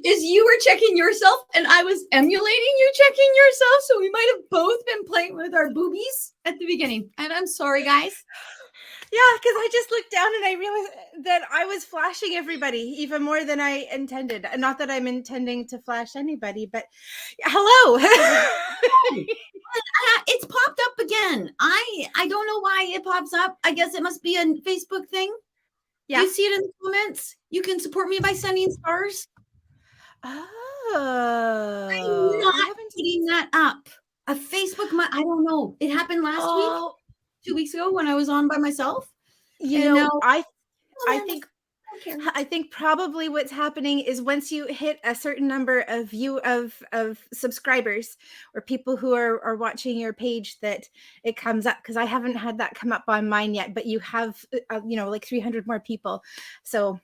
is you were checking yourself and I was emulating you checking yourself. So we might have both been playing with our boobies at the beginning. And I'm sorry, guys. Yeah, because I just looked down and I realized that I was flashing everybody even more than I intended. Not that I'm intending to flash anybody, but hello. It's popped up again. I don't know why it pops up. I guess it must be a Facebook thing. Yeah. You see it in the comments. You can support me by sending stars. Oh, I'm not putting that up. A Facebook, I don't know. It happened last week, 2 weeks ago when I was on by myself. I think probably what's happening is once you hit a certain number of subscribers or people who are watching your page, that it comes up, because I haven't had that come up on mine yet, but you have like 300 more people, so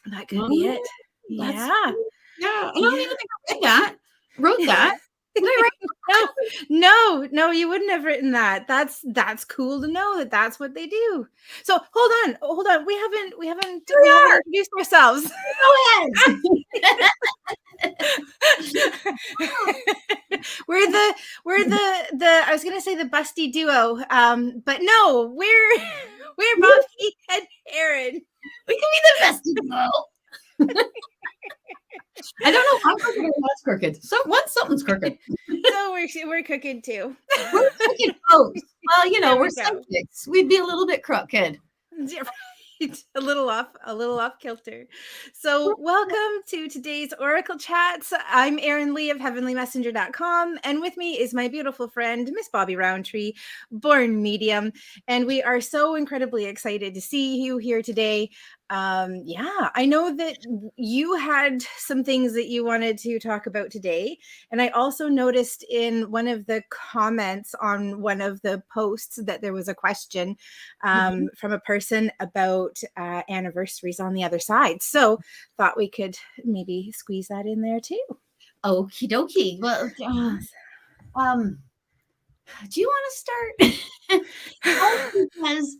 that could be it. Yeah. I don't even think I wrote that. No, you wouldn't have written that. That's cool to know that's what they do. So hold on. We haven't introduced ourselves. Go ahead. we're the I was gonna say the busty duo, but no, we're Bobbi and Erin. We can be the busty duo. I don't know. I'm crooked or that's crooked. So something's crooked. So we're crooked too. We're crooked folks. Well, we're psychics. We'd be a little bit crooked. A little off kilter. So welcome to today's Oracle Chats. I'm Erin Lee of heavenlymessenger.com, and with me is my beautiful friend, Miss Bobbi Rowntree, born medium, and we are so incredibly excited to see you here today. I know that you had some things that you wanted to talk about today, and I also noticed in one of the comments on one of the posts that there was a question from a person about anniversaries on the other side. So thought we could maybe squeeze that in there too. Okie dokie. Well, do you want to start? Because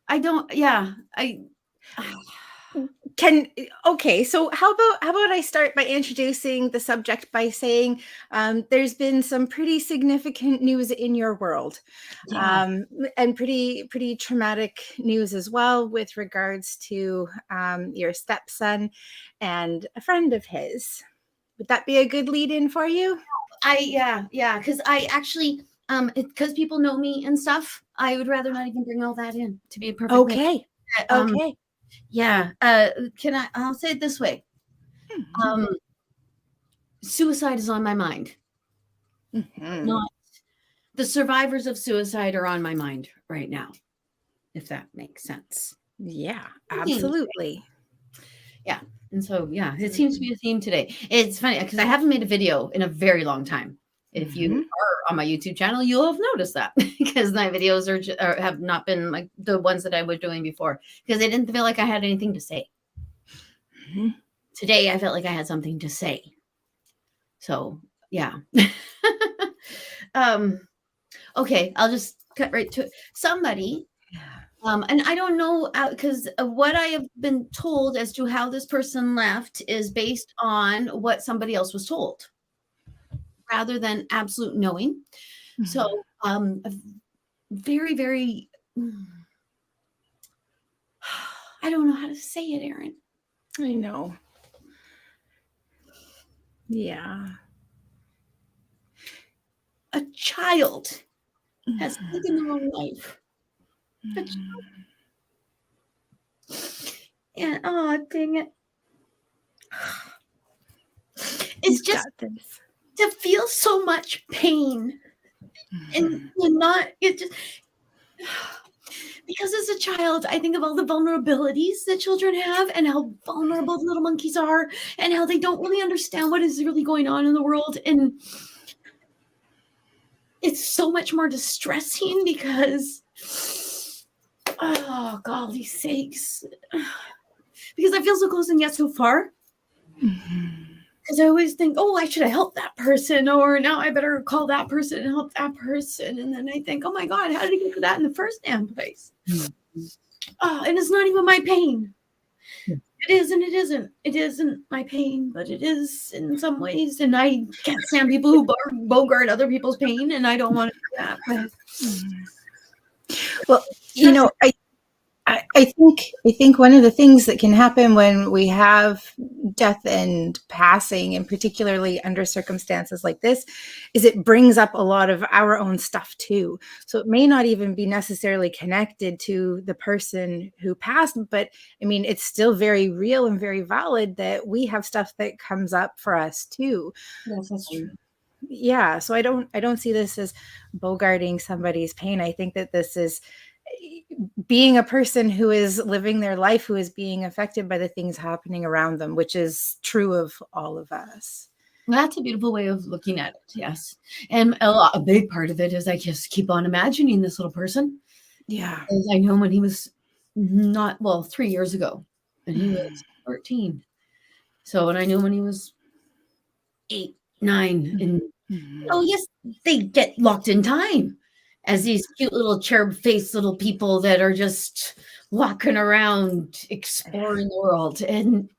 I don't. Yeah, okay, so how about I start by introducing the subject by saying there's been some pretty significant news in your world, and pretty traumatic news as well with regards to your stepson and a friend of his. Would that be a good lead in for you? Because I actually because people know me and stuff, I would rather not even bring all that in, to be perfectly okay. Okay. Yeah. I'll say it this way. Suicide is on my mind. Not the survivors of suicide are on my mind right now, if that makes sense. Yeah, absolutely. Yeah. And so, it seems to be a theme today. It's funny because I haven't made a video in a very long time. If you are on my YouTube channel, you'll have noticed that because my videos have not been like the ones that I was doing before, because I didn't feel like I had anything to say. Today, I felt like I had something to say. So, yeah. Okay, I'll just cut right to it. Somebody, and I don't know, because what I have been told as to how this person left is based on what somebody else was told, rather than absolute knowing. So, very, very, I don't know how to say it, Erin. I know. Yeah. A child has taken their own life. And dang it. It's just to feel so much pain and not it just because as a child, I think of all the vulnerabilities that children have and how vulnerable little monkeys are and how they don't really understand what is really going on in the world. And it's so much more distressing because, oh, golly sakes, because I feel so close and yet so far. Because I always think, oh, I should have helped that person, or now I better call that person and help that person. And then I think, oh my God, how did he get to that in the first damn place? And it's not even my pain. It is and it isn't. It isn't my pain, but it is in some ways. And I can't stand people who bogart other people's pain, and I don't want to do that. But Well, you know, I think one of the things that can happen when we have death and passing, and particularly under circumstances like this, is it brings up a lot of our own stuff too. So it may not even be necessarily connected to the person who passed, but I mean, it's still very real and very valid that we have stuff that comes up for us too. yes, that's true. Yeah, so I don't see this as bogarting somebody's pain. I think that this is being a person who is living their life, who is being affected by the things happening around them, which is true of all of us. That's a beautiful way of looking at it. Yes. And a big part of it is I just keep on imagining this little person. Yeah. As I know when he was 3 years ago, and he was 13. So, and I knew when he was 8, 9, and yes, they get locked in time as these cute little cherub-faced little people that are just walking around exploring the world. And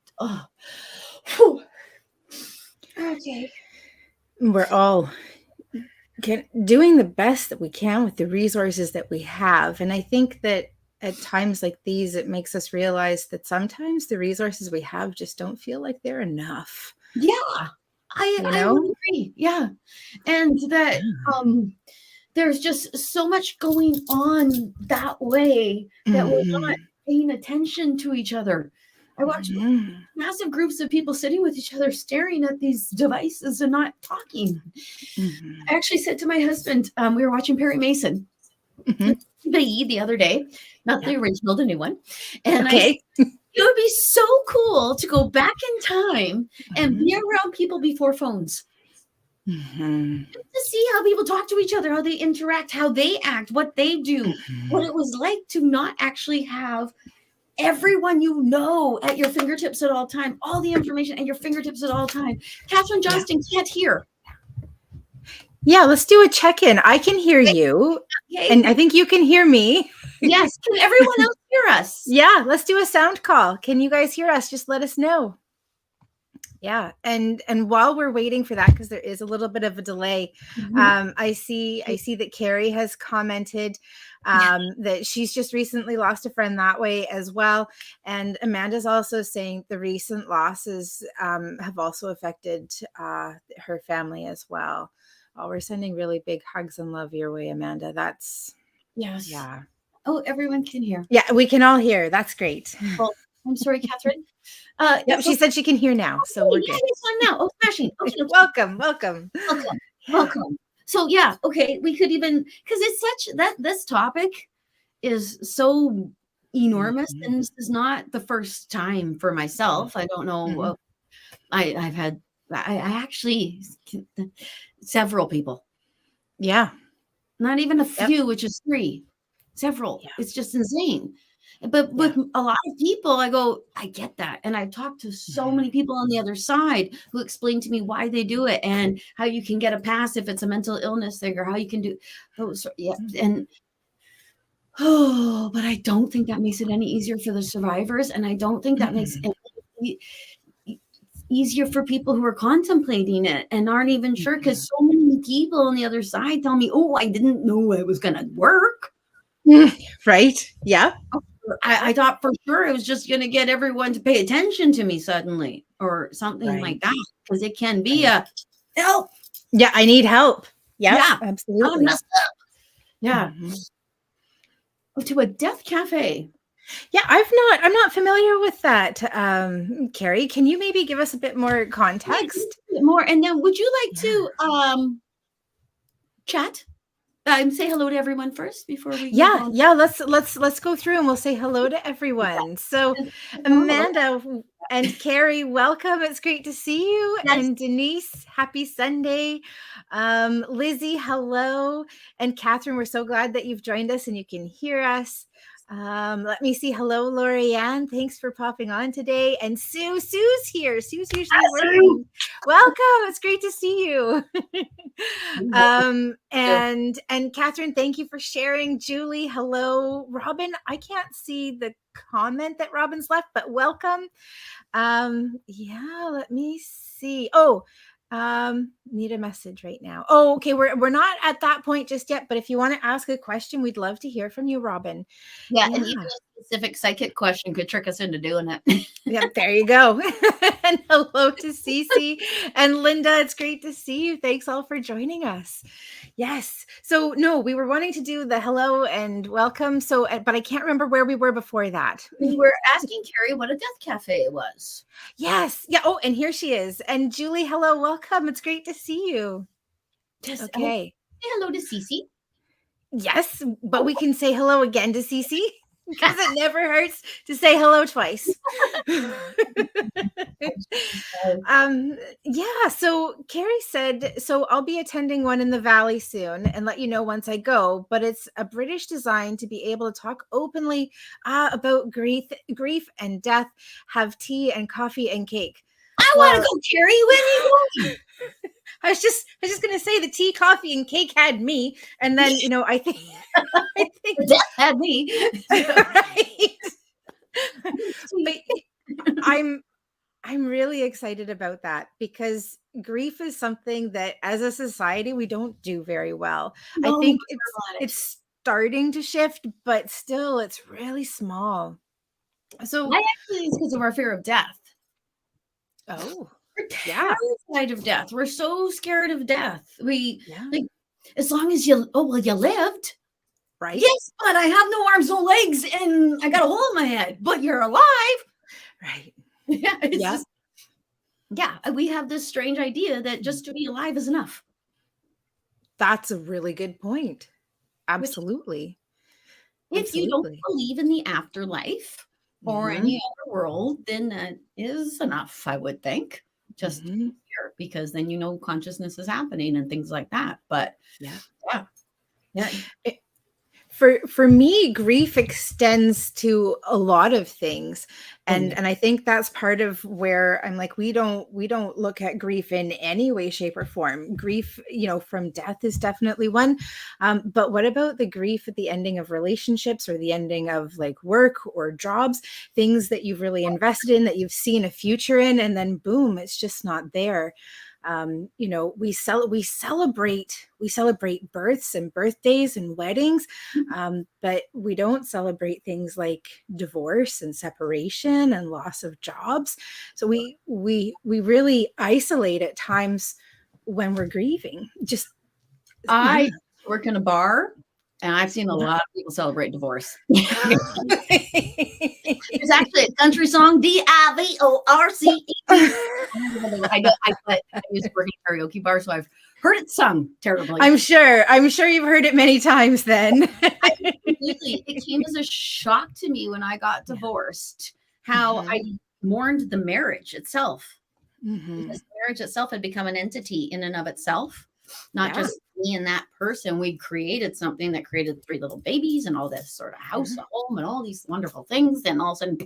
okay, we're all doing the best that we can with the resources that we have. And I think that at times like these, it makes us realize that sometimes the resources we have just don't feel like they're enough. Yeah, I would agree. Yeah. And that there's just so much going on that way that we're not paying attention to each other. I watch massive groups of people sitting with each other, staring at these devices and not talking. I actually said to my husband, we were watching Perry Mason the other day, not the original, the new one. And I said, it would be so cool to go back in time and be around people before phones. To see how people talk to each other, how they interact, how they act, what they do, what it was like to not actually have everyone you know at your fingertips at all time, all the information at your fingertips at all time. Catherine Johnston can't hear. Yeah, let's do a check-in. I can hear you, and I think you can hear me. Yes. Can everyone else hear us? Yeah, let's do a sound call. Can you guys hear us? Just let us know. Yeah, and while we're waiting for that, because there is a little bit of a delay, I see that Carrie has commented that she's just recently lost a friend that way as well, and Amanda's also saying the recent losses have also affected her family as well. Oh, we're sending really big hugs and love your way, Amanda. That's yeah. Oh, everyone can hear. Yeah, we can all hear. That's great. Well, I'm sorry, Catherine. Yep, she said she can hear now, so we're good. It's on now. Oh, smashing. Okay. Welcome. So yeah, okay. We could even, because it's such that this topic is so enormous, and this is not the first time for myself. I don't know. I've had. I actually several people. Yeah. Not even a few, which is 3. Several. Yeah. It's just insane. But with a lot of people, I go, I get that. And I've talked to so many people on the other side who explain to me why they do it and how you can get a pass if it's a mental illness thing, or how you can do those. Yeah. And but I don't think that makes it any easier for the survivors. And I don't think that makes it easier for people who are contemplating it and aren't even sure, because so many people on the other side tell me, oh, I didn't know it was going to work. Right. Yeah. I thought for sure it was just going to get everyone to pay attention to me suddenly or something like that, because it can be a help. Yeah, I need help. Yeah, absolutely. I'm messed up. Yeah. To a death cafe. Yeah, I'm not familiar with that. Carrie, can you maybe give us a bit more context? A bit more, and then would you like to chat? Say hello to everyone first before we let's go through and we'll say hello to everyone. So Amanda and Carrie, welcome. It's great to see you. Yes. And Denise, happy Sunday. Lizzie, hello. And Catherine, we're so glad that you've joined us and you can hear us. Let me see. Hello, Lorianne. Thanks for popping on today. And Sue's here. Sue's usually working. Welcome. It's great to see you. And Catherine, thank you for sharing. Julie, hello. Robin, I can't see the comment that Robin's left, but welcome. Yeah, let me see. Need a message right now. Oh, okay. We're not at that point just yet, but if you want to ask a question, we'd love to hear from you, Robin. Yeah, and even a specific psychic question could trick us into doing it. Yep, there you go. And hello to Cece and Linda. It's great to see you. Thanks all for joining us. Yes. So no, we were wanting to do the hello and welcome. So, but I can't remember where we were before that. We were asking Carrie what a death cafe was. Yes. Yeah. Oh, and here she is. And Julie, hello, welcome. It's great to see you. Okay. Say hello to Cece. Yes, but we can say hello again to Cece because it never hurts to say hello twice. Yeah. So Carrie said, so I'll be attending one in the Valley soon and let you know once I go, but it's a British design to be able to talk openly about grief and death, have tea and coffee and cake. I want to go, Carrie. When are you going? I was just gonna say the tea, coffee, and cake had me, and then I think death had me. Right. But I'm really excited about that because grief is something that, as a society, we don't do very well. No, I think it's starting to shift, but still, it's really small. So I actually think it's because of our fear of death. Oh. We're terrified of death. We're so scared of death. Like, as long as you lived. Right. Yes, but I have no arms, no legs, and I got a hole in my head, but you're alive. Right. Yeah. We have this strange idea that just to be alive is enough. That's a really good point. Absolutely. If you don't believe in the afterlife or any other world, then that is enough, I would think. Just here, because then consciousness is happening and things like that. But for me, grief extends to a lot of things, and I think that's part of where I'm like, we don't look at grief in any way, shape, or form. Grief, from death is definitely one, but what about the grief at the ending of relationships or the ending of like work or jobs, things that you've really invested in, that you've seen a future in, and then boom, it's just not there. We celebrate births and birthdays and weddings, but we don't celebrate things like divorce and separation and loss of jobs. So we really isolate at times when we're grieving. I work in a bar, and I've seen a lot of people celebrate divorce. There's actually a country song, DIVORCE. I used to work in a karaoke bar, so I've heard it sung terribly. I'm sure you've heard it many times then. It came as a shock to me when I got divorced, how I mourned the marriage itself. Because the marriage itself had become an entity in and of itself, not just me and that person. We'd created something that created 3 little babies and all this sort of house, a home, and all these wonderful things. Then all of a sudden,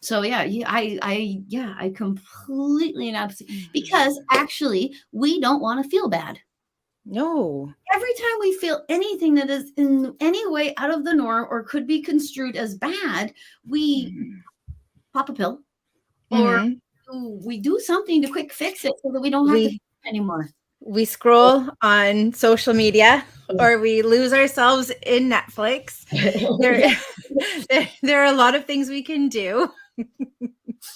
So I completely and absolutely, because actually we don't want to feel bad. No. Every time we feel anything that is in any way out of the norm or could be construed as bad, we pop a pill or we do something to quick fix it so that we don't have to anymore. We scroll on social media or we lose ourselves in Netflix. There are a lot of things we can do.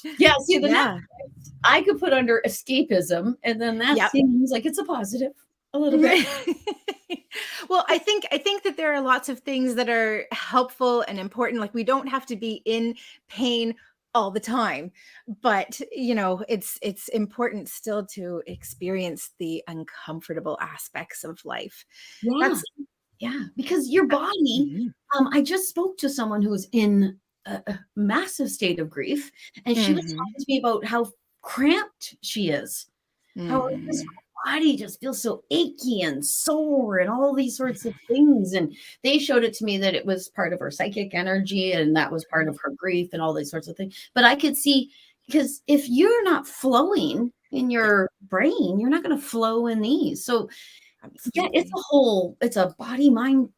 Netflix, I could put under escapism, and then that seems like it's a positive a little bit. Well, I think that there are lots of things that are helpful and important. Like, we don't have to be in pain all the time, but it's important still to experience the uncomfortable aspects of life. Because your body, I just spoke to someone who was in a massive state of grief, and she was talking to me about how cramped she is, how body just feels so achy and sore and all these sorts of things. And they showed it to me that it was part of her psychic energy and that was part of her grief and all these sorts of things. But I could see, because if you're not flowing in your brain, you're not going to flow in these. So yeah, it's a body mind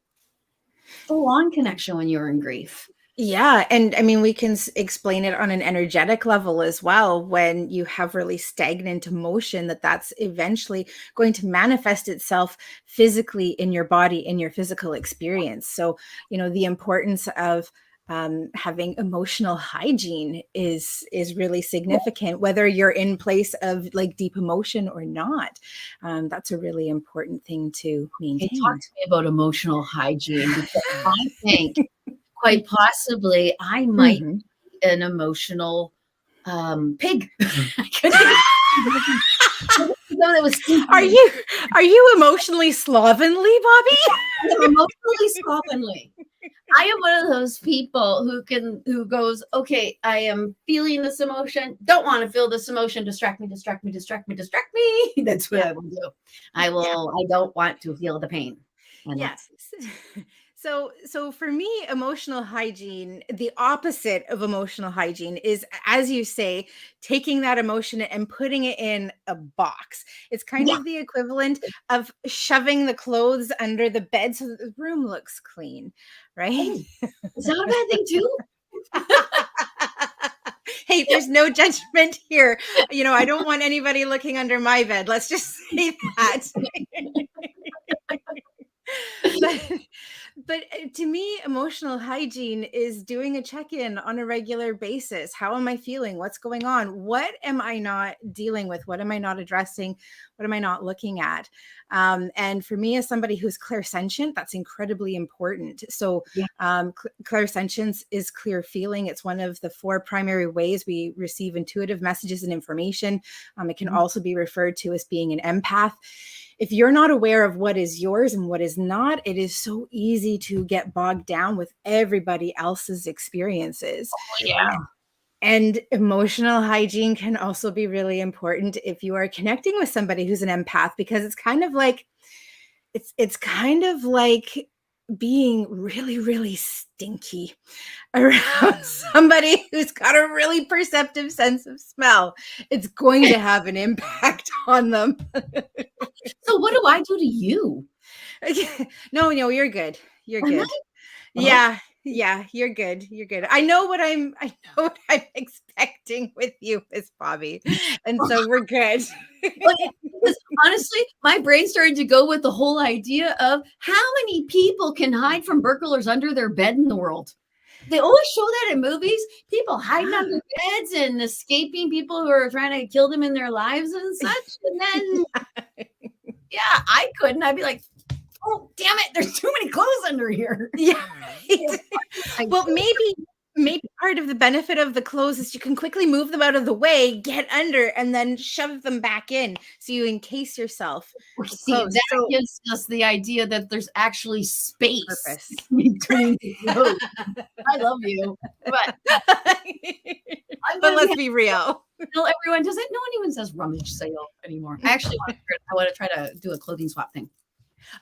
full on connection when you're in grief. Yeah. And I mean, we can explain it on an energetic level as well. When you have really stagnant emotion, that's eventually going to manifest itself physically in your body, in your physical experience. So, the importance of having emotional hygiene is really significant, whether you're in place of like deep emotion or not. That's a really important thing to maintain. Hey, talk to me about emotional hygiene, because I think quite possibly I might be an emotional pig. Are you emotionally slovenly, Bobbi? I'm emotionally slovenly. I am one of those people who goes, okay, I am feeling this emotion. Don't want to feel this emotion. Distract me, distract me, distract me, distract me. That's what I will do. I don't want to feel the pain. And yes. So for me, emotional hygiene, the opposite of emotional hygiene is, as you say, taking that emotion and putting it in a box. It's kind of the equivalent of shoving the clothes under the bed so that the room looks clean, right? Is that a bad thing too? Hey, there's no judgment here. I don't want anybody looking under my bed. Let's just say that. But to me, emotional hygiene is doing a check-in on a regular basis. How am I feeling? What's going on? What am I not dealing with? What am I not addressing? What am I not looking at? And for me, as somebody who's clairsentient, that's incredibly important. So clairsentience is clear feeling. It's one of the 4 primary ways we receive intuitive messages and information. It can also be referred to as being an empath. If you're not aware of what is yours and what is not, it is so easy to get bogged down with everybody else's experiences. Oh, yeah. And emotional hygiene can also be really important if you are connecting with somebody who's an empath, because it's kind of like being really, really stinky around somebody who's got a really perceptive sense of smell. It's going to have an impact on them. So what do I do to you? No, you're good. You're good. Yeah, you're good. You're good. I know what I'm expecting with you, Miss Bobbi. And so we're good. Because honestly, my brain started to go with the whole idea of how many people can hide from burglars under their bed in the world. They always show that in movies. People hiding under beds and escaping people who are trying to kill them in their lives and such. And then, I couldn't. I'd be like, oh, damn it. There's too many clothes under here. Yeah. Well, maybe part of the benefit of the clothes is you can quickly move them out of the way, get under, and then shove them back in. So you encase yourself. See, that gives us the idea that there's actually space between the clothes. I love you. But let's be real. No, everyone doesn't. No one even says rummage sale anymore. I actually want to try to do a clothing swap thing.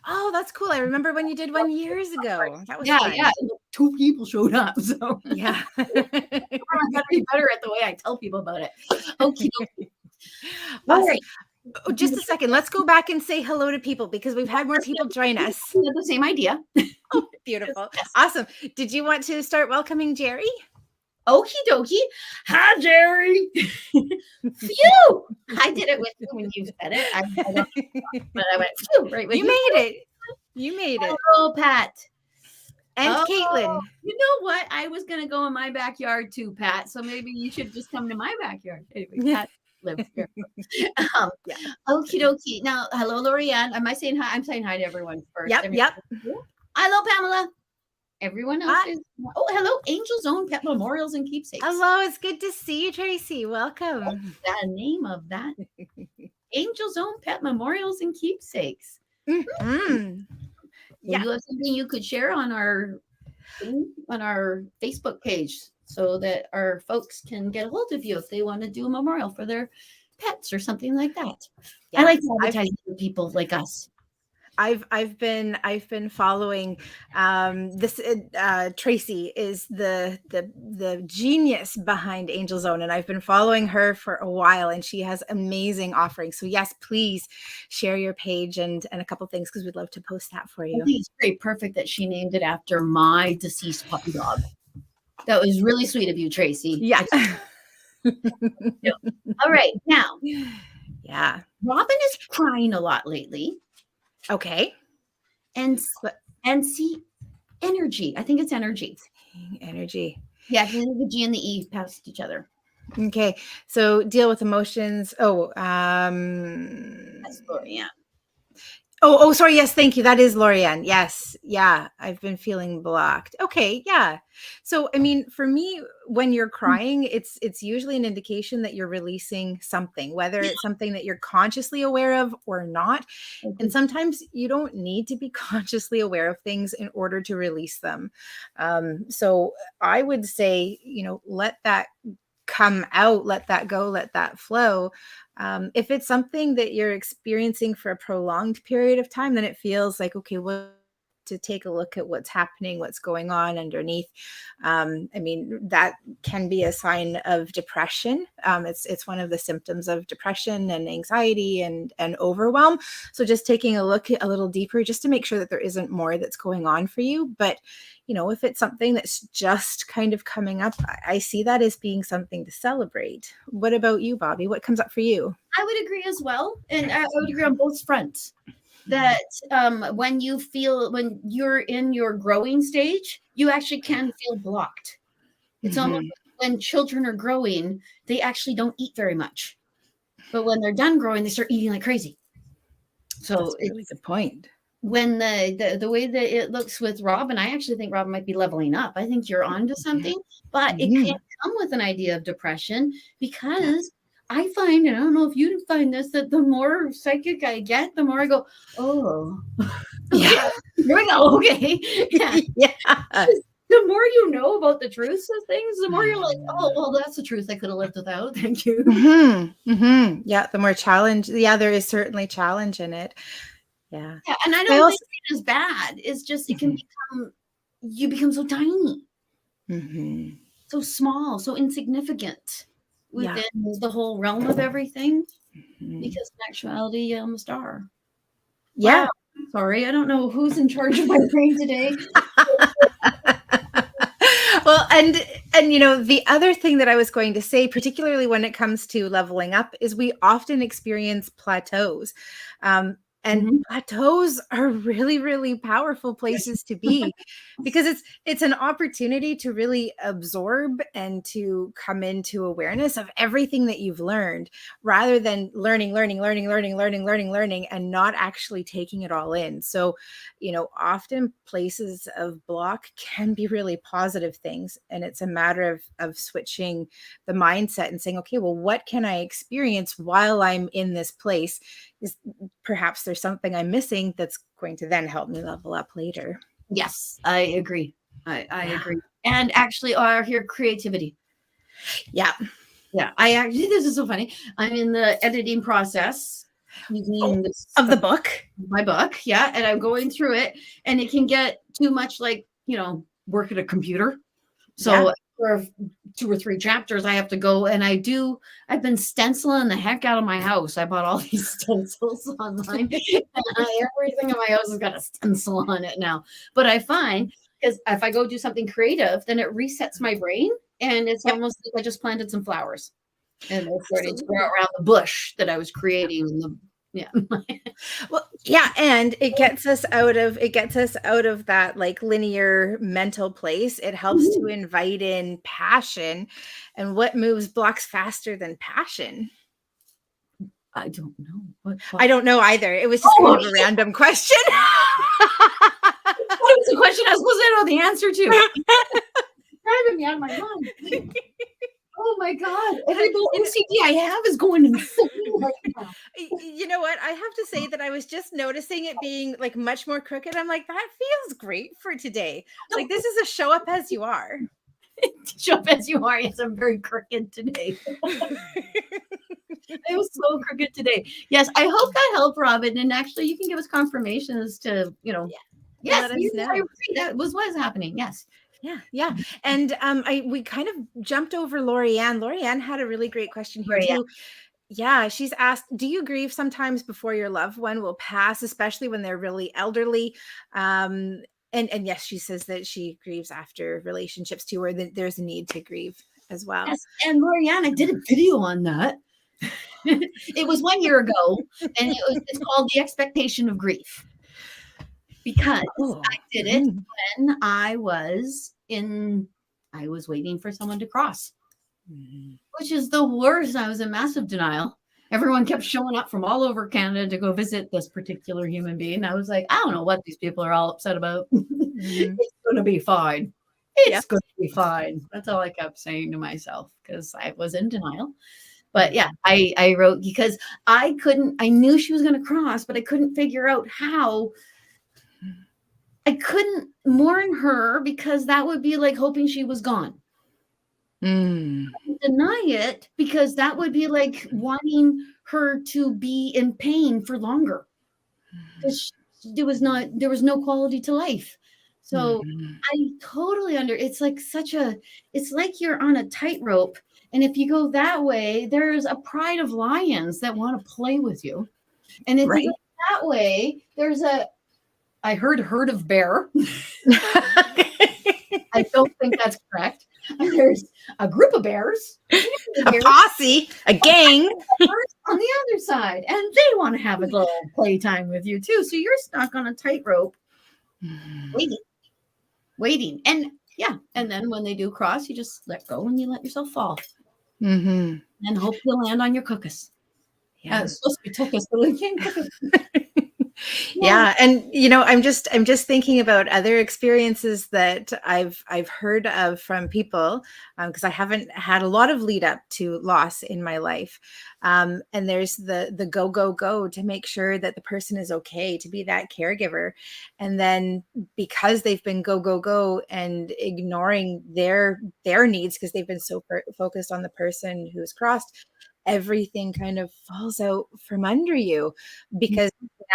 Oh, that's cool. I remember when you did one years ago. That was fun. 2 people showed up. So yeah. I gotta be better at the way I tell people about it. Okay. All right. Oh, just a second. Let's go back and say hello to people, because we've had more people join us. We had the same idea. Oh, beautiful. Awesome. Did you want to start welcoming Jerry? Okie dokie. Hi, Jerry. Phew. I did it with you when you said it. But I went, phew, right with you. You made it. Hello, Pat. And Caitlin. You know what? I was going to go in my backyard too, Pat. So maybe you should just come to my backyard. Anyway, Pat lives here. Okie dokie. Now, hello, Lorianne. Am I saying hi? I'm saying hi to everyone first. Yep. Hello, Pamela. Everyone else is. Oh, hello, Angel Zone Pet Memorials and Keepsakes. Hello, it's good to see you, Tracy. Welcome. What's the name of that? Angel Zone Pet Memorials and Keepsakes. Mm-hmm. You have something you could share on our Facebook page so that our folks can get a hold of you if they want to do a memorial for their pets or something like that. I Yeah. like advertising for people like us. I've been following this Tracy is the genius behind Angel Zone, and I've been following her for a while, and she has amazing offerings. So yes, please share your page and a couple things, because we'd love to post that for I you. think it's very perfect that she named it after my deceased puppy dog. That was really sweet of you, Tracy. Yeah. All right, now Yeah. Robin is crying a lot lately, Okay. and see energy. I think it's energy. Energy. Yeah, I think the G and the E past each other. Okay. So deal with emotions. That's Lori, yeah. Oh, sorry. Yes, thank you. That is Lorianne. Yes. Yeah. I've been feeling blocked. Okay. Yeah. So, I mean, for me, when you're crying, it's usually an indication that you're releasing something, whether it's something that you're consciously aware of or not. And sometimes you don't need to be consciously aware of things in order to release them. So I would say, let that come out, let that go, let that flow. If it's something that you're experiencing for a prolonged period of time, then it feels like, okay, well, to take a look at what's happening, what's going on underneath. I mean, that can be a sign of depression. It's one of the symptoms of depression and anxiety and overwhelm. So just taking a look a little deeper, just to make sure that there isn't more that's going on for you. But if it's something that's just kind of coming up, I see that as being something to celebrate. What about you, Bobbi? What comes up for you? I would agree as well. And I would agree on both fronts that when you're in your growing stage, you actually can feel blocked. It's almost like when children are growing, they actually don't eat very much. But when they're done growing, they start eating like crazy. So that's a really good point. When the way that it looks with Robin, I actually think Robin might be leveling up. I think you're onto something, but it can come with an idea of depression, because I find, and I don't know if you find this, that the more psychic I get, the more I go, oh, yeah, here we go. Okay. Yeah. The more you know about the truths of things, the more you're like, oh, well, that's the truth I could have lived without. Thank you. Yeah, the more challenge. Yeah, there is certainly challenge in it. Yeah. Yeah, and I don't think it is bad. It's just it can you become so tiny, so small, so insignificant within the whole realm of everything, because in actuality, I'm a star. Yeah. Wow. Sorry, I don't know who's in charge of my brain today. Well, and the other thing that I was going to say, particularly when it comes to leveling up, is we often experience plateaus. And plateaus are really, really powerful places to be, because it's an opportunity to really absorb and to come into awareness of everything that you've learned, rather than learning, and not actually taking it all in. So, often places of block can be really positive things. And it's a matter of switching the mindset and saying, okay, well, what can I experience while I'm in this place? Is perhaps there's something I'm missing that's going to then help me level up later. Yes, I agree. I agree. And actually, your creativity. Yeah. I actually, this is so funny. I'm in the editing process of the book. My book. Yeah. And I'm going through it, and it can get too much like, work at a computer. So for 2 or 3 chapters, I have to go, and I've been stenciling the heck out of my house. I bought all these stencils online. Everything in my house has got a stencil on it now. But I find, because if I go do something creative, then it resets my brain, and it's almost like I just planted some flowers, and they're starting to grow around the bush that I was creating in the Well, yeah, and it gets us out of that like linear mental place. It helps to invite in passion. And what moves blocks faster than passion? I don't know. I don't know either. It was just kind of a random question. That was the question I was supposed to know the answer to. Driving me out of my mind. Oh my God. Every little OCD I have is going insane right now. You know what? I have to say that I was just noticing it being like much more crooked. I'm like, that feels great for today. Like, this is a show up as you are. Show up as you are. Yes, I'm very crooked today. I was so crooked today. Yes, I hope that helped, Robin. And actually, you can give us confirmation as to, Yeah. yes, Let us I know. agree. That was what is happening. Yes. Yeah, yeah. And we kind of jumped over Lori Ann. Lori Ann had a really great question here Sorry, yeah. too. Yeah, she's asked, do you grieve sometimes before your loved one will pass, especially when they're really elderly? And yes, she says that she grieves after relationships too, where there's a need to grieve as well. Yes. And Lorianne, I did a video on that. It was 1 year ago, and it's called The Expectation of Grief. Because Oh, I did it when I was waiting for someone to cross, which is the worst. I was in massive denial. Everyone kept showing up from all over Canada to go visit this particular human being. I was like, I don't know what these people are all upset about. It's going to be fine. It's going to be fine. That's all I kept saying to myself because I was in denial. But yeah, I wrote because I knew she was going to cross, but I couldn't figure out how. I couldn't mourn her because that would be like hoping she was gone. Deny it because that would be like wanting her to be in pain for longer. Because there was no quality to life. So I totally it's like it's like you're on a tightrope. And if you go that way, there's a pride of lions that want to play with you. And if you go that way, there's I heard herd of bear. I don't think that's correct. There's a group of bears, a posse, a gang on the other side, and they want to have a little playtime with you too. So you're stuck on a tightrope, waiting, and yeah. And then when they do cross, you just let go and you let yourself fall, and hope you'll land on your cookus. Yeah, it's supposed to be tuchus, but we can't cook it. Yeah. And I'm just thinking about other experiences that I've heard of from people, because I haven't had a lot of lead up to loss in my life. And there's the go to make sure that the person is okay, to be that caregiver. And then because they've been go and ignoring their needs because they've been so focused on the person who's crossed, everything kind of falls out from under you because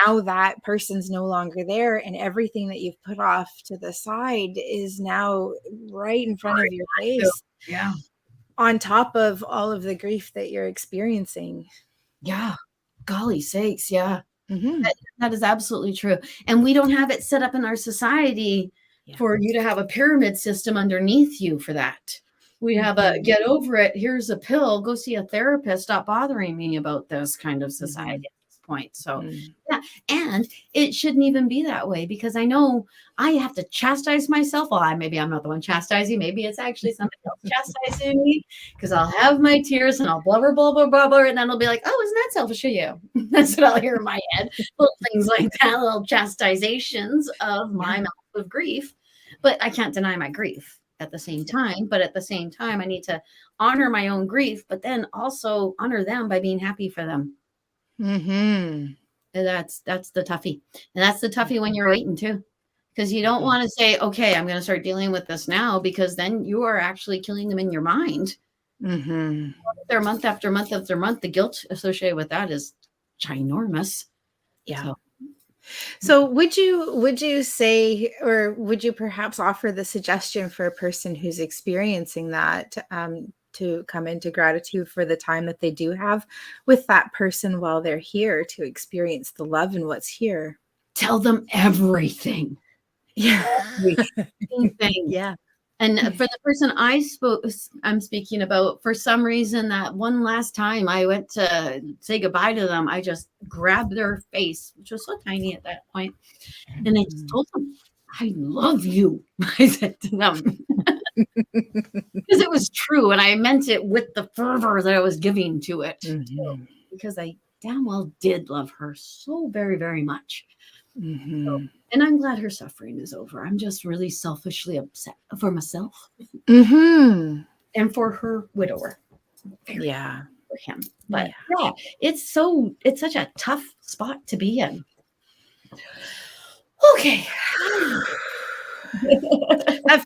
now that person's no longer there and everything that you've put off to the side is now right in front of your face. Yeah. On top of all of the grief that you're experiencing. Yeah. Golly sakes. Yeah. That is absolutely true. And we don't have it set up in our society for you to have a pyramid system underneath you for that. We have a get over it. Here's a pill. Go see a therapist. Stop bothering me about this kind of society at this point. So, yeah. And it shouldn't even be that way because I know I have to chastise myself. Well, maybe I'm not the one chastising. Maybe it's actually somebody else chastising me because I'll have my tears and I'll blubber, blubber, blubber. And then I'll be like, oh, isn't that selfish of you? That's what I'll hear in my head. Little things like that, little chastizations of my mouth of grief. But I can't deny my grief at the same time. But at the same time, I need to honor my own grief, but then also honor them by being happy for them. And that's the toughie. And that's the toughie when you're waiting too. Because you don't want to say, okay, I'm going to start dealing with this now, because then you are actually killing them in your mind. They're month after month after month. The guilt associated with that is ginormous. Yeah. So would you say, or would you perhaps offer the suggestion for a person who's experiencing that to come into gratitude for the time that they do have with that person while they're here to experience the love and what's here? Tell them everything. Yeah. Everything. Yeah. And for the person I'm speaking about, for some reason, that one last time I went to say goodbye to them, I just grabbed their face, which was so tiny at that point, and I just told them, I love you. I said to them, because it was true, and I meant it with the fervor that I was giving to it, because I damn well did love her so very, very much. So, and I'm glad her suffering is over. I'm just really selfishly upset for myself and for her widower. Yeah. For him. But yeah, it's such a tough spot to be in. Okay. that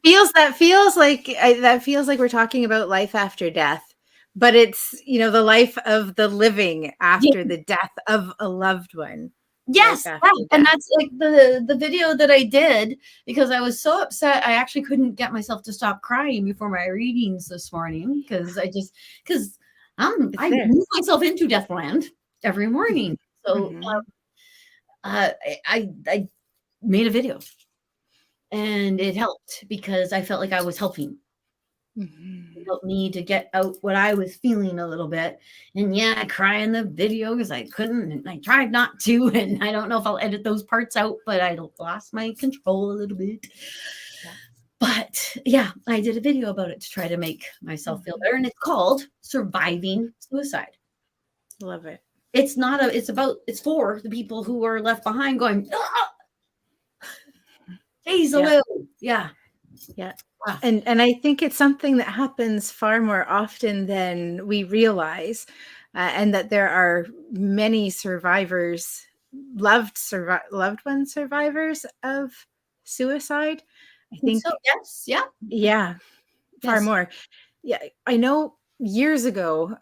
feels like we're talking about life after death, but it's, the life of the living Yeah. after the death of a loved one. Yes, Life after yeah, and death. that's like the video that I did because I was so upset. I actually couldn't get myself to stop crying before my readings this morning because because It's I there. move myself into Deathland every morning. So Mhm. I made a video and it helped because I felt like I was helping. It Mhm. helped me to get out what I was feeling a little bit. And yeah, I cry in the video because I couldn't and I tried not to. And I don't know if I'll edit those parts out, but I lost my control a little bit. Yeah. But yeah, I did a video about it to try to make myself feel Mhm. better. And it's called Surviving Suicide. Love it. It's not a, it's about, it's for the people who are left behind going, ah, days Yeah. away. Yeah. Yeah. Ah, And I think it's something that happens far more often than we realize, and that there are many survivors, loved one survivors of suicide. I I think think, so. Yes. Yeah. yeah, far Yes. more. Yeah, I know years ago,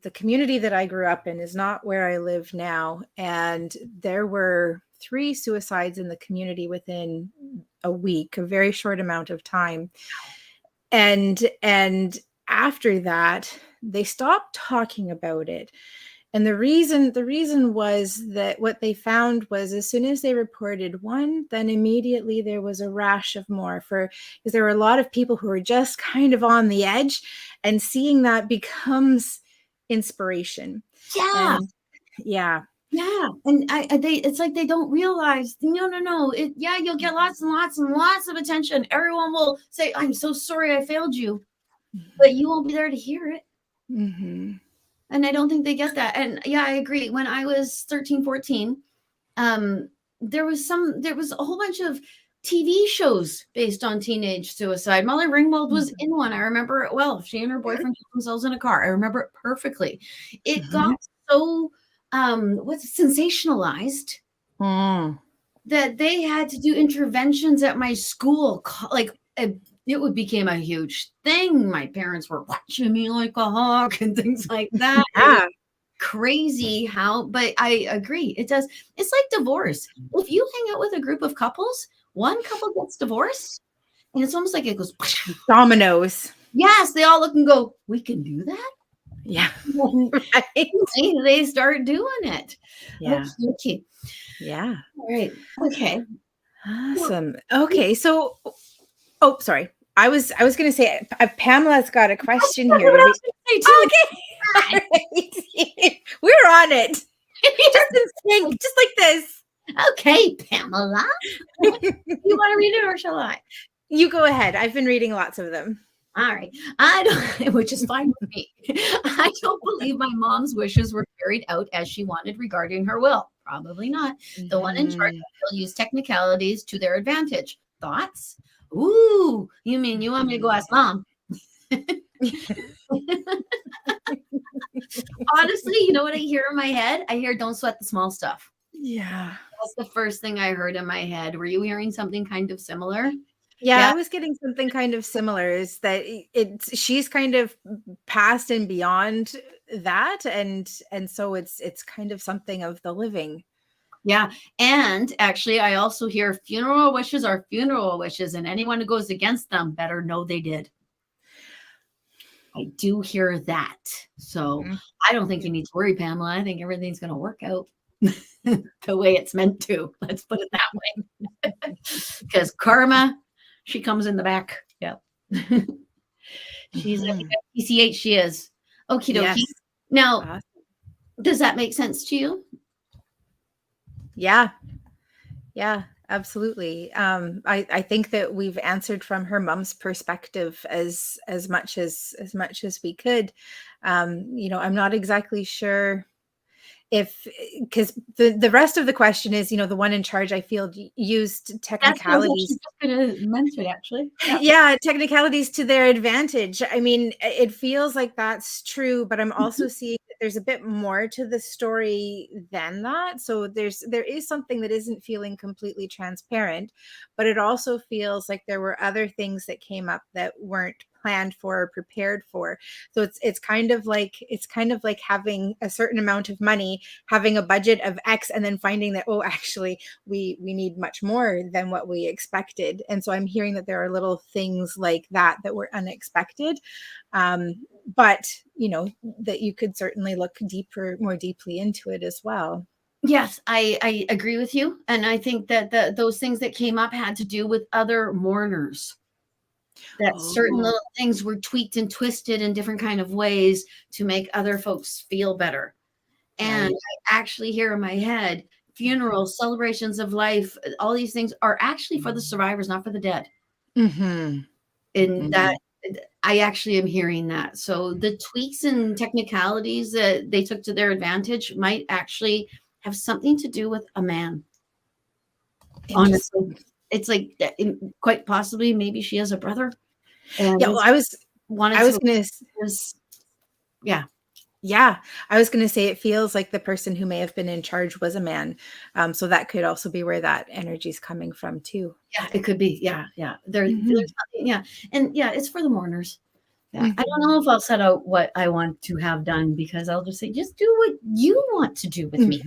the community that I grew up in is not where I live now, and there were 3 suicides in the community within a week, a very short amount of time. And after that, they stopped talking about it. And the reason was that what they found was as soon as they reported one, then immediately there was a rash of more, for because there were a lot of people who were just kind of on the edge, and seeing that becomes inspiration. Yeah. And yeah. Yeah, and they it's like they don't realize, no, no, no. Yeah, you'll get lots and lots and lots of attention. Everyone will say, "I'm so sorry I failed you," but you won't be there to hear it. Mhm. And I don't think they get that. And yeah, I agree. When I was 13, 14, um, there was a whole bunch of TV shows based on teenage suicide. Molly Ringwald was Mhm. in one. I remember it well. She and her boyfriend killed themselves in a car. I remember it perfectly. It got Mhm. so what's sensationalized Mm. that they had to do interventions at my school. It would became a huge thing. My parents were watching me like a hawk and things like that. It was Yeah. crazy how, but I agree. It does. It's like divorce. If you hang out with a group of couples, one couple gets divorced, and it's almost like it goes, Dominoes. yes, they all look and go, we can do that. Yeah. Right. And they start doing it. Yeah. Okay. Yeah. All right. Okay. Well, Awesome. Okay, so oh, sorry. I was gonna say, Pamela's got a that's question exactly here. what Did I we? was going to say too. Okay. All right. We're on it. Just in sync, just like this. Okay, Pamela. You want to read it or shall I? You go ahead. I've been reading lots of them. All right. I don't, which is fine with me. I don't believe my mom's wishes were carried out as she wanted regarding her will. Probably not. The one in charge Mhm. will use technicalities to their advantage. Thoughts? Ooh, you mean you want me to go ask mom? Honestly, you know what I hear in my head? I hear don't sweat the small stuff. Yeah. That's the first thing I heard in my head. Were you hearing something kind of similar? Yeah, Yeah. I was getting something kind of similar, is that it's she's kind of past and beyond that, and so it's kind of something of the living. Yeah. And actually, I also hear funeral wishes are funeral wishes, and anyone who goes against them better know they did. I do hear that. So Mhm. I don't think you need to worry, Pamela. I think everything's going to work out the way it's meant to. Let's put it that way. Because karma, she comes in the back. Yep. She's Mhm. PCH, she is. Okie dokie. Yes. Now, Awesome. does that make sense to you? Yeah. Yeah, absolutely. I think that we've answered from her mom's perspective as much as we could. I'm not exactly sure if, because the rest of the question is, the one in charge, I feel, used That's what I was actually technicalities. just going to mention, actually. Yeah. Yeah, technicalities to their advantage. I mean, it feels like that's true, but I'm Mhm. also seeing that there's a bit more to the story than that. So there is something that isn't feeling completely transparent, but it also feels like there were other things that came up that weren't planned for or prepared for. So it's kind of like having a certain amount of money, having a budget of X, and then finding that, oh, actually we need much more than what we expected. And so I'm hearing that there are little things like that were unexpected. But that you could certainly look more deeply into it as well. Yes, I agree with you. And I think that those things that came up had to do with other mourners. That certain little things were tweaked and twisted in different kind of ways to make other folks feel better. And Right. I actually hear in my head, funerals, celebrations of life, all these things are actually for the survivors, not for the dead. Mm-hmm. And that I actually am hearing that. So the tweaks and technicalities that they took to their advantage might actually have something to do with a man. Honestly, it's like quite possibly maybe she has a brother. And yeah, well, I was gonna say it feels like the person who may have been in charge was a man. So that could also be where that energy is coming from too. Yeah, it could be. Yeah. There's nothing, yeah. And yeah, it's for the mourners. Yeah. I don't know if I'll set out what I want to have done, because I'll just say, just do what you want to do with me.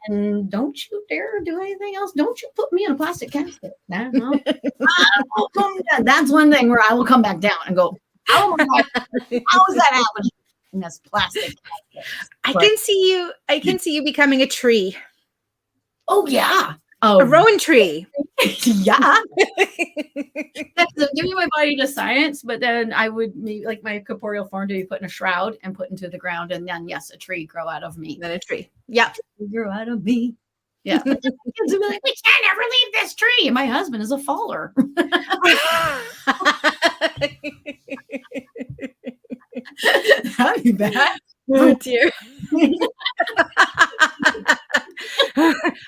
And don't you dare do anything else. Don't you put me in a plastic casket. No. That's one thing where I will come back down and go, oh my God, how is that happening? And that's plastic. I can see you becoming a tree. Oh yeah. A Rowntree. Yeah. Giving my body to science, but then I would maybe like my corporeal form to be put in a shroud and put into the ground, and then yes, a tree grow out of me. Then a tree. Yep. Grow out of me. Yeah. Kids would be like, we can't ever leave this tree. And my husband is a faller. That'd be bad. Oh dear.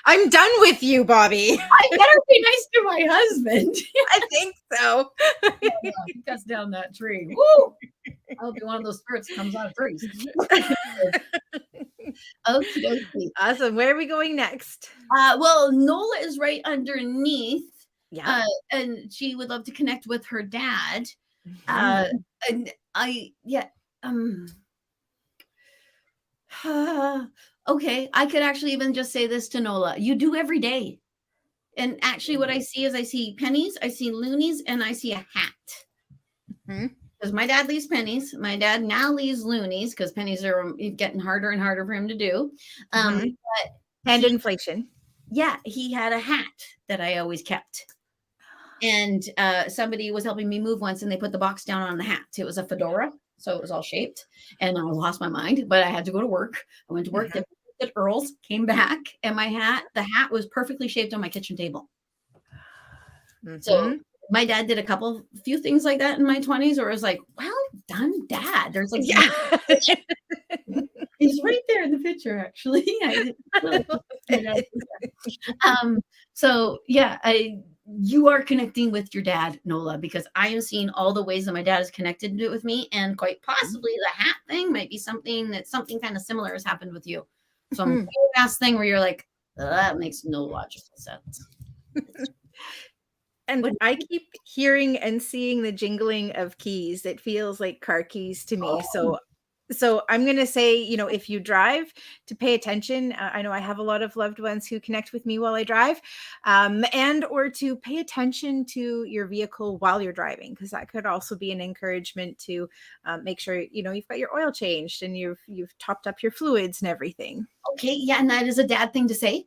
I'm done with you, Bobbi. I better be nice to my husband. I think so. Yeah, he cuts down that tree. Woo! I'll be one of those spirits that comes out of trees. Okay. Awesome. Where are we going next? Well, Nola is right underneath. Yeah. And she would love to connect with her dad. And okay, I could actually even just say this to Nola. You do every day. And actually what I see is I see pennies, I see loonies, and I see a hat. Because my dad leaves pennies. My dad now leaves loonies because pennies are getting harder and harder for him to do. And inflation. Yeah, he had a hat that I always kept. And somebody was helping me move once, and they put the box down on the hat. It was a fedora, so it was all shaped. And I lost my mind, but I had to go to work. I went to work at Earl's, came back, and the hat was perfectly shaped on my kitchen table. So my dad did a few things like that in my 20s, where it was like, well done, Dad. There's like, he's right there in the picture, actually. So yeah, you are connecting with your dad, Nola, because I am seeing all the ways that my dad has connected to it with me, and quite possibly the hat thing might be something kind of similar has happened with you. So I'm last thing where you're like, that makes no logical sense. And I keep hearing and seeing the jingling of keys. It feels like car keys to me. So I'm going to say, if you drive, to pay attention. I know I have a lot of loved ones who connect with me while I drive, and or to pay attention to your vehicle while you're driving, because that could also be an encouragement to make sure, you've got your oil changed and you've topped up your fluids and everything. Okay. Yeah. And that is a dad thing to say.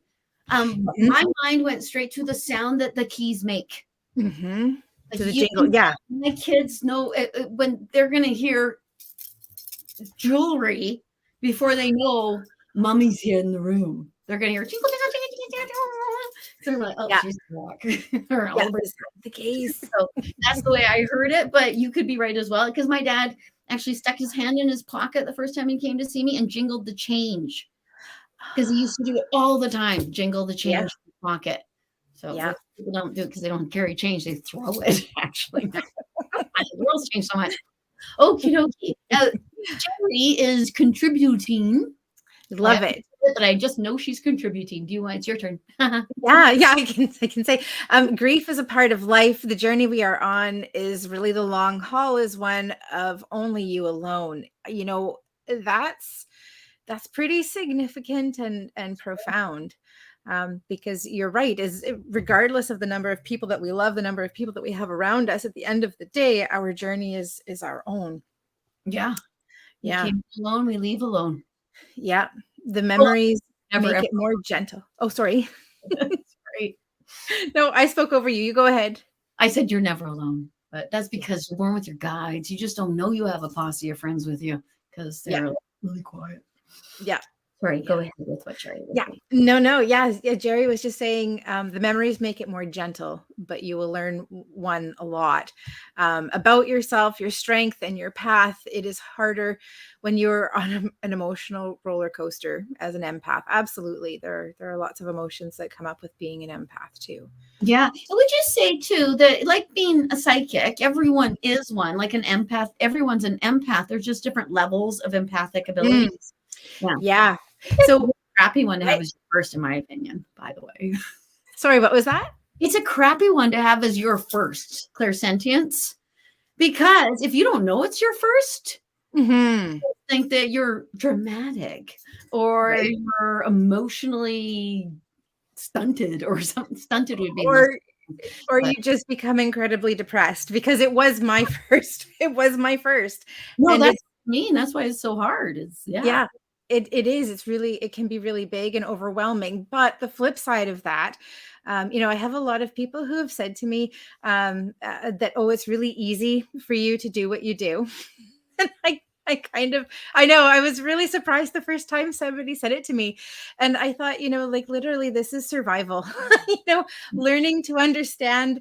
My mind went straight to the sound that the keys make. Like to the jingle. Yeah. My kids know when they're going to hear jewelry before they know mommy's here in the room. They're going to hear jingle, jingle, jingle, jingle. So they're like, oh, she's the case. So that's the way I heard it. But you could be right as well, because my dad actually stuck his hand in his pocket the first time he came to see me and jingled the change, because he used to do it all the time. Jingle the change in his pocket. So people don't do it because they don't carry change. They throw it, actually. The world's changed so much. Okie dokie. Jerry is contributing. Love it. but I just know she's contributing. Do you want? It's your turn. Yeah, I can say grief is a part of life. The journey we are on is really the long haul, is one of only you alone. That's that's pretty significant and profound. Because you're right, regardless of the number of people that we love, the number of people that we have around us, at the end of the day, our journey is our own. Yeah. We Yeah. came alone, we leave alone. Yeah. The Well, memories never make ever. it more gentle. Oh, sorry. That's right. No, I spoke over you. You go ahead. I said you're never alone, but that's because you're born with your guides. You just don't know you have a posse of friends with you because Yeah. they're really quiet. Yeah. Sorry, Yeah. go ahead with what Jerry was Yeah. saying. No. Yeah. Jerry was just saying the memories make it more gentle, but you will learn one a lot about yourself, your strength, and your path. It is harder when you're on an emotional roller coaster as an empath. Absolutely. There are lots of emotions that come up with being an empath too. Yeah. I would just say too that like being a psychic, everyone is one, like an empath. Everyone's an empath. There's just different levels of empathic abilities. Yeah. Yeah. It's So a crappy one to have as your first, in my opinion, by the way. sorry, what was that? It's a crappy one to have as your first clairsentience. Because if you don't know it's your first, Mm-hmm. think that you're dramatic or Right. you're emotionally stunted or something. Stunted would be Or but you just become incredibly depressed, because it was my first. It was my first. no, And that's mean. That's why it's so hard. yeah, it is. It can be really big and overwhelming. But the flip side of that, I have a lot of people who have said to me that, oh, it's really easy for you to do what you do. And I know, I was really surprised the first time somebody said it to me. And I thought, like, literally, this is survival. Learning to understand,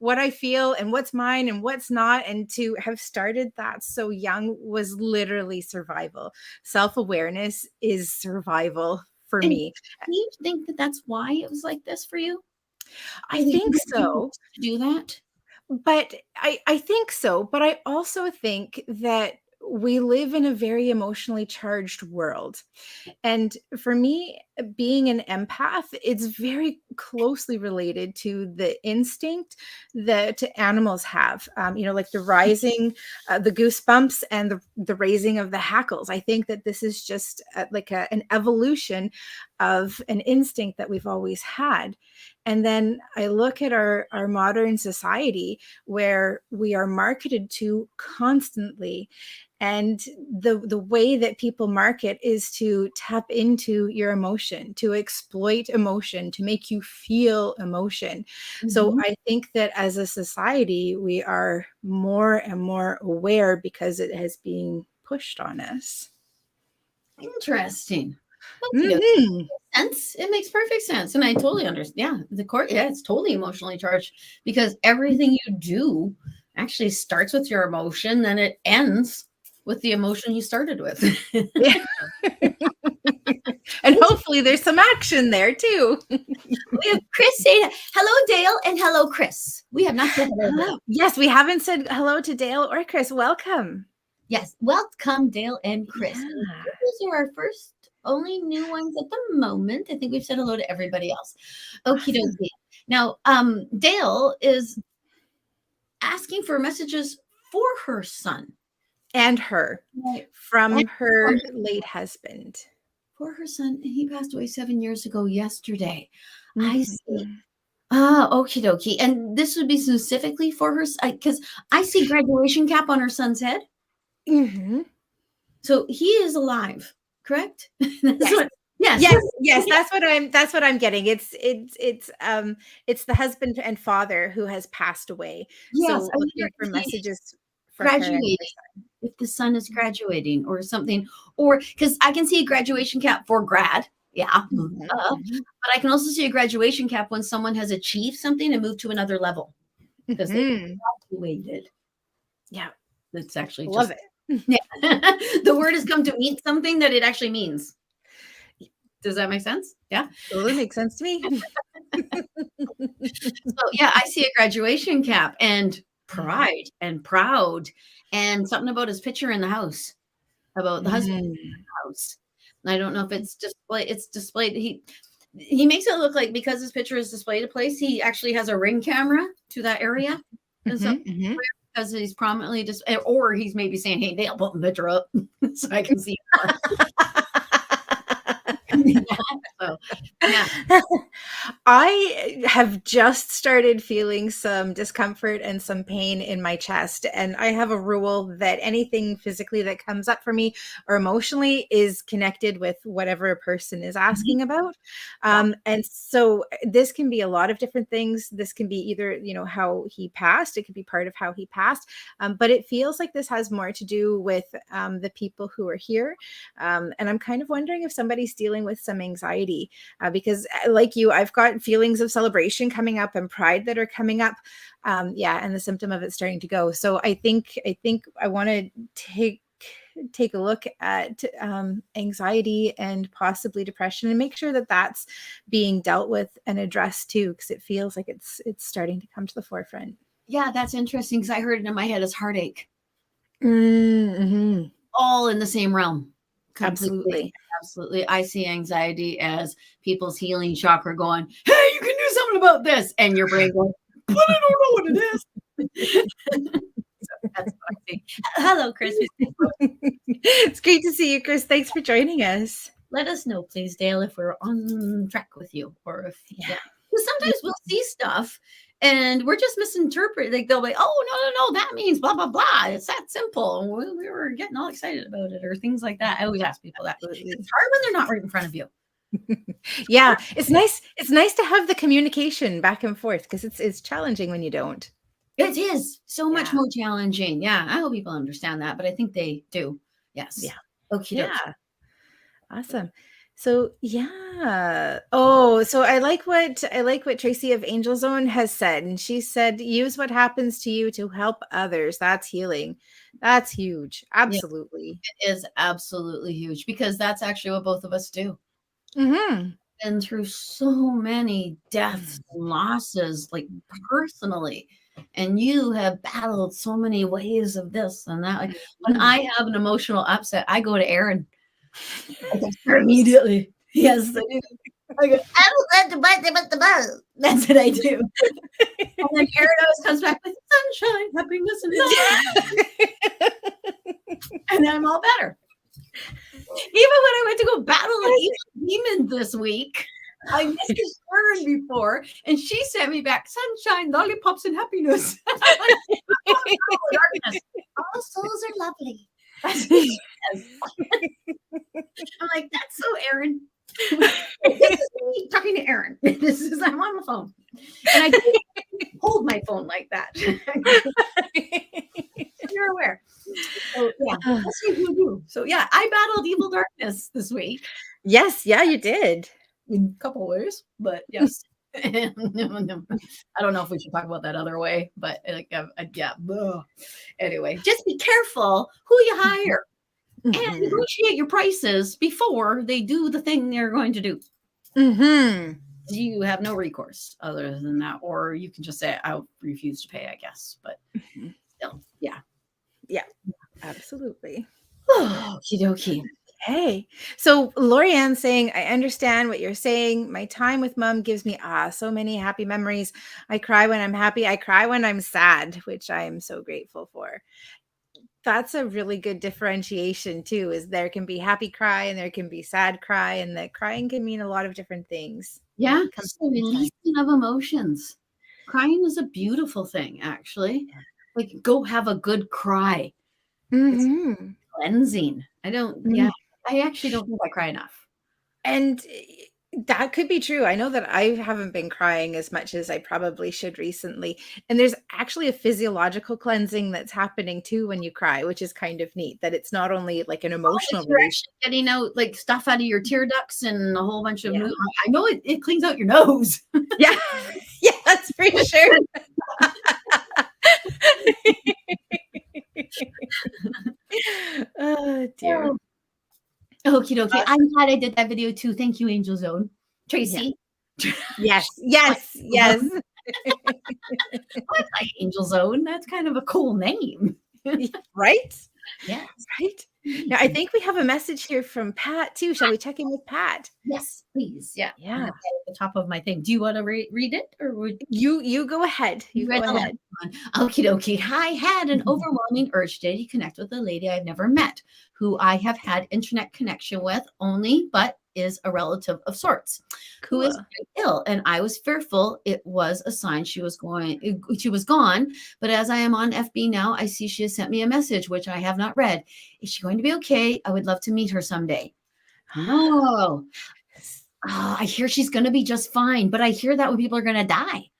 what I feel and what's mine and what's not. And to have started that so young was literally survival. Self-awareness is survival for And me. do you think that that's why it was like this for you? I think so. To do that? But I think so. But I also think that we live in a very emotionally charged world. And for me, being an empath, it's very closely related to the instinct that animals have. Like the goosebumps and the raising of the hackles. I think that this is just like an evolution of an instinct that we've always had. And then I look at our modern society, where we are marketed to constantly. And the way that people market is to tap into your emotion, to exploit emotion, to make you feel emotion. So Mhm. I think that as a society, we are more and more aware, because it has been pushed on us. Interesting. Okay, Mhm. sense. It makes perfect sense. And I totally understand. Yeah, the court, yeah, it's totally emotionally charged because everything you do actually starts with your emotion, then it ends with the emotion you started with. Yeah. And hopefully there's some action there too. We have Chris saying hello, Dale, and hello, Chris. We have not said hello. Hello. Yes, we haven't said hello to Dale or Chris. Welcome. Yes, welcome, Dale and Chris. And Yeah. those are our first only new ones at the moment. I think we've said hello to everybody else. Okie Awesome. dokie. Now, Dale is asking for messages for her son. And her, Right. from her late husband. For her son, and he passed away 7 years ago yesterday. I see. Mhm. Ah, okie dokie. And this would be specifically for her, because I see graduation cap on her son's head. Mhm. So he is alive, correct? That's Yes. what, yes. Yes, that's what I'm getting. It's the husband and father who has passed away. Yes, So I wonder looking for if he's messages for her and graduating, her son. if the son is graduating or something, or because I can see a graduation cap for grad. Yeah. Mhm, mhm, But I can also see a graduation cap when someone has achieved something and moved to another level because they mhm. graduated. Yeah, It's actually love just, it. yeah. The word has come to mean something that it actually means. Does that make sense? Yeah. Totally makes sense to me. So yeah, I see a graduation cap and pride and proud and something about his picture in the house, about the husband in Mm. the house. I don't know if it's displayed. He makes it look like because his picture is displayed a place, he actually has a ring camera to that area. And so because he's prominently just, or he's maybe saying, hey, Dale, put the picture up so I can see more. So, yeah. I have just started feeling some discomfort and some pain in my chest. And I have a rule that anything physically that comes up for me or emotionally is connected with whatever a person is asking about. And so this can be a lot of different things. This can be either, how he passed. It could be part of how he passed. But it feels like this has more to do with the people who are here. And I'm kind of wondering if somebody's dealing with some anxiety because like you, I've got feelings of celebration coming up and pride that are coming up. And the symptom of it starting to go. So I think I want to take a look at anxiety and possibly depression and make sure that that's being dealt with and addressed too, because it feels like it's starting to come to the forefront. Yeah, that's interesting because I heard it in my head as heartache. Mm-hmm. All in the same realm. Completely. Absolutely. I see anxiety as people's healing chakra going, hey, you can do something about this. And your brain going, but I don't know what it is. So that's what I see. Hello, Chris. It's great to see you, Chris. Thanks for joining us. Let us know, please, Dale, if we're on track with you or if, Because sometimes we'll see stuff and we're just misinterpreting. Like they'll be, oh, no, that means blah, blah, blah. It's that simple. And we were getting all excited about it or things like that. I always ask people that. It's hard when they're not right in front of you. Yeah, it's nice. It's nice to have the communication back and forth because it's challenging when you don't. It is so much more challenging. Yeah, I hope people understand that, but I think they do. Yes. Yeah. Okay. Yeah. Awesome. So so I like what Tracy of Angel Zone has said, and she said, "Use what happens to you to help others. That's healing. That's huge. Absolutely, it is absolutely huge because that's actually what both of us do. Been through so many deaths and losses, like personally, and you have battled so many ways of this and that. Like when I have an emotional upset, I go to Erin. I text her immediately. Yes, I do. I go, that's what I do. And then Erin always comes back with sunshine, happiness, and love. And then I'm all better. Even when I went to go battle an evil demon this week, I missed Erin before, and she sent me back sunshine, lollipops, and happiness. All souls are lovely. That's what she says. I'm like, that's so Erin. This is me talking to Erin. I'm on the phone. And I didn't hold my phone like that. You're aware. So that's what you do. So I battled evil darkness this week. Yes, you did. In a couple ways, but yes. No. I don't know if we should talk about that other way, but anyway, just be careful who you hire and negotiate your prices before they do the thing they're going to do. You have no recourse other than that, or you can just say, I'll refuse to pay, I guess, but still, yeah, absolutely. Okie dokie. Hey, so Lorianne saying, I understand what you're saying. My time with mom gives me so many happy memories. I cry when I'm happy. I cry when I'm sad, which I am so grateful for. That's a really good differentiation too, is there can be happy cry and there can be sad cry, and that crying can mean a lot of different things. Yeah, it's the releasing of emotions. Crying is a beautiful thing, actually. Like, go have a good cry. It's cleansing. I actually don't think I cry enough. And that could be true. I know that I haven't been crying as much as I probably should recently. And there's actually a physiological cleansing that's happening too when you cry, which is kind of neat, that it's not only like an emotional release. Getting out like stuff out of your tear ducts and a whole bunch of I know it cleans out your nose. Yeah, that's for sure. Oh dear. Okie dokie. I'm glad I did that video too. Thank you, Angel Zone. Tracy. Yes. What's like Angel Zone? That's kind of a cool name. Right? Yes. Right? Now, I think we have a message here from Pat too. Shall we check in with Pat? Yes, please. Yeah. I have Yeah. that at the top of my thing. Do you want to read it or would You go ahead. You you go read the last ahead. one? Okie dokie. I had an overwhelming urge today to connect with a lady I've never met, who I have had internet connection with only, but is a relative of sorts, who is Cool. quite ill. And I was fearful it was a sign she was gone. But as I am on FB now, I see she has sent me a message, which I have not read. Is she going to be okay? I would love to meet her someday. No. I hear she's going to be just fine, but I hear that when people are going to die.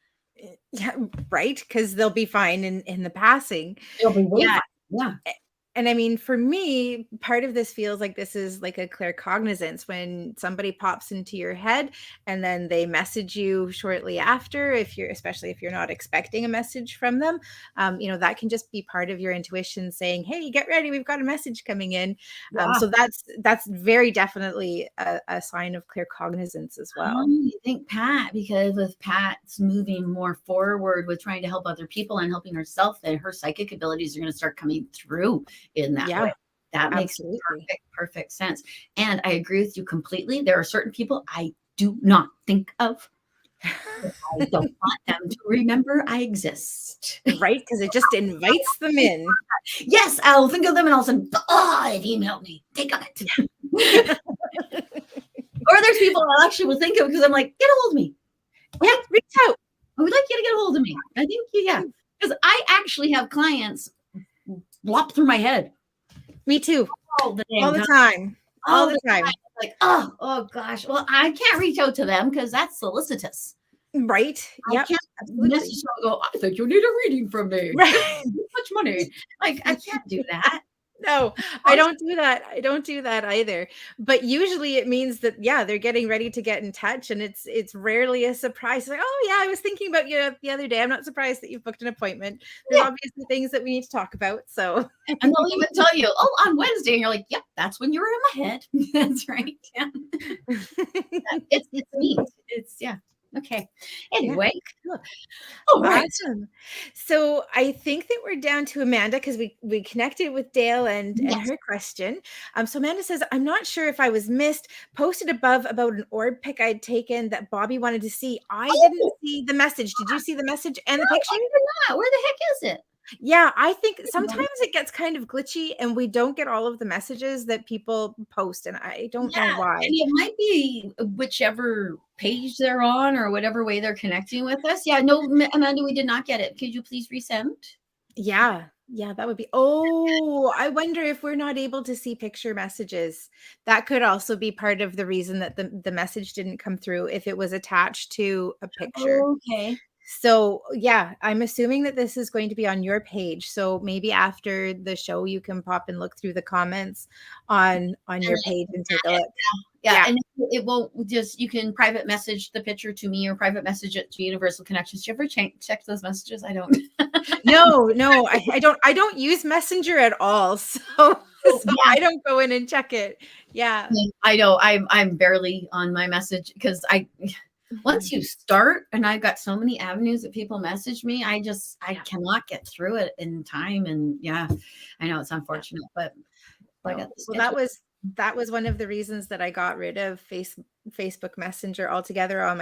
Yeah, right. Because they'll be fine in the passing. They'll be way Yeah. fine. Yeah. And I mean, for me, part of this feels like this is like a claircognizance when somebody pops into your head and then they message you shortly after, especially if you're not expecting a message from them, that can just be part of your intuition saying, "Hey, get ready, we've got a message coming in." Yeah. So that's very definitely a sign of claircognizance as well. You think Pat, because with Pat's moving more forward with trying to help other people and helping herself, that her psychic abilities are going to start coming through in that Yeah, way. That makes absolutely. perfect sense. And I agree with you completely. There are certain people I do not think of. I don't want them to remember I exist. Right, because it just invites them in. Yes, I'll think of them and all of a sudden, oh, it emailed me. Think of it. Or there's people I actually will think of because I'm like, get a hold of me. Yeah, reach out. I would like you to get a hold of me. I think yeah. Because I actually have clients blop through my head Me too. all the All the time. All the time. Like, oh gosh. Well, I can't reach out to them because that's solicitous. Right. I Yep. can't Absolutely. message them and go, I think you need a reading from me. Right. Too much money. Like, I can't do that. No, I don't do that. I don't do that either. But usually it means that, yeah, they're getting ready to get in touch, and it's rarely a surprise. Like, oh yeah, I was thinking about you the other day. I'm not surprised that you've booked an appointment. There's Yeah. obviously things that we need to talk about. So And they'll even tell you, oh, on Wednesday. And you're like, yep, that's when you were in my head. That's right. Yeah. It's neat. It's yeah. Okay. Anyway. cool. All right. Awesome. So I think that we're down to Amanda because we connected with Dale and Yes. her question. So Amanda says, I'm not sure if I was missed. Posted above about an orb pic I'd taken that Bobbi wanted to see. I didn't see the message. Did you see the message and the picture? Where the heck is it? Yeah, I think sometimes it gets kind of glitchy and we don't get all of the messages that people post, and I don't know why. And it might be whichever page they're on or whatever way they're connecting with us. Yeah, no, Amanda, we did not get it. Could you please resend? Yeah, that would be. Oh, I wonder if we're not able to see picture messages. That could also be part of the reason that the message didn't come through if it was attached to a picture. Okay. So, yeah, I'm assuming that this is going to be on your page. So maybe after the show, you can pop and look through the comments on your page and take a look. Yeah, and it won't just, you can private message the picture to me or private message it to Universal Connections. Do you ever check those messages? I don't. No, I don't use Messenger at all. So I don't go in and check it. Yeah. I know I'm barely on my message because once you start, and I've got so many avenues that people message me, I cannot get through it in time. And yeah, I know it's unfortunate, but I got this. Well, that was one of the reasons that I got rid of Facebook Messenger altogether on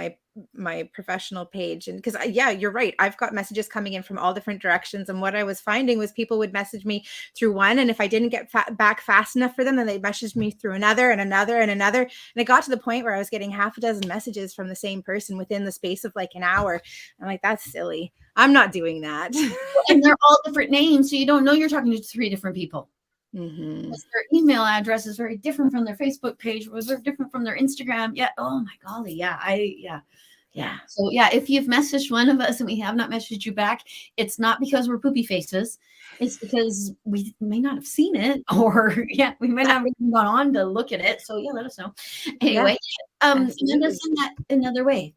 my professional page. And because you're right, I've got messages coming in from all different directions, and what I was finding was people would message me through one, and if I didn't get back fast enough for them, then they'd message me through another and another and another, and it got to the point where I was getting half a dozen messages from the same person within the space of like an hour. I'm like, that's silly. I'm not doing that. And they're all different names, so you don't know you're talking to 3 different people. Mm-hmm. Their email address is very different from their Facebook page, was very different from their Instagram. Yeah. Oh my golly. Yeah. So yeah, if you've messaged one of us and we have not messaged you back, it's not because we're poopy faces. It's because we may not have seen it, or we might not have even gone on to look at it. So yeah, let us know. Anyway, Amanda, send that another way.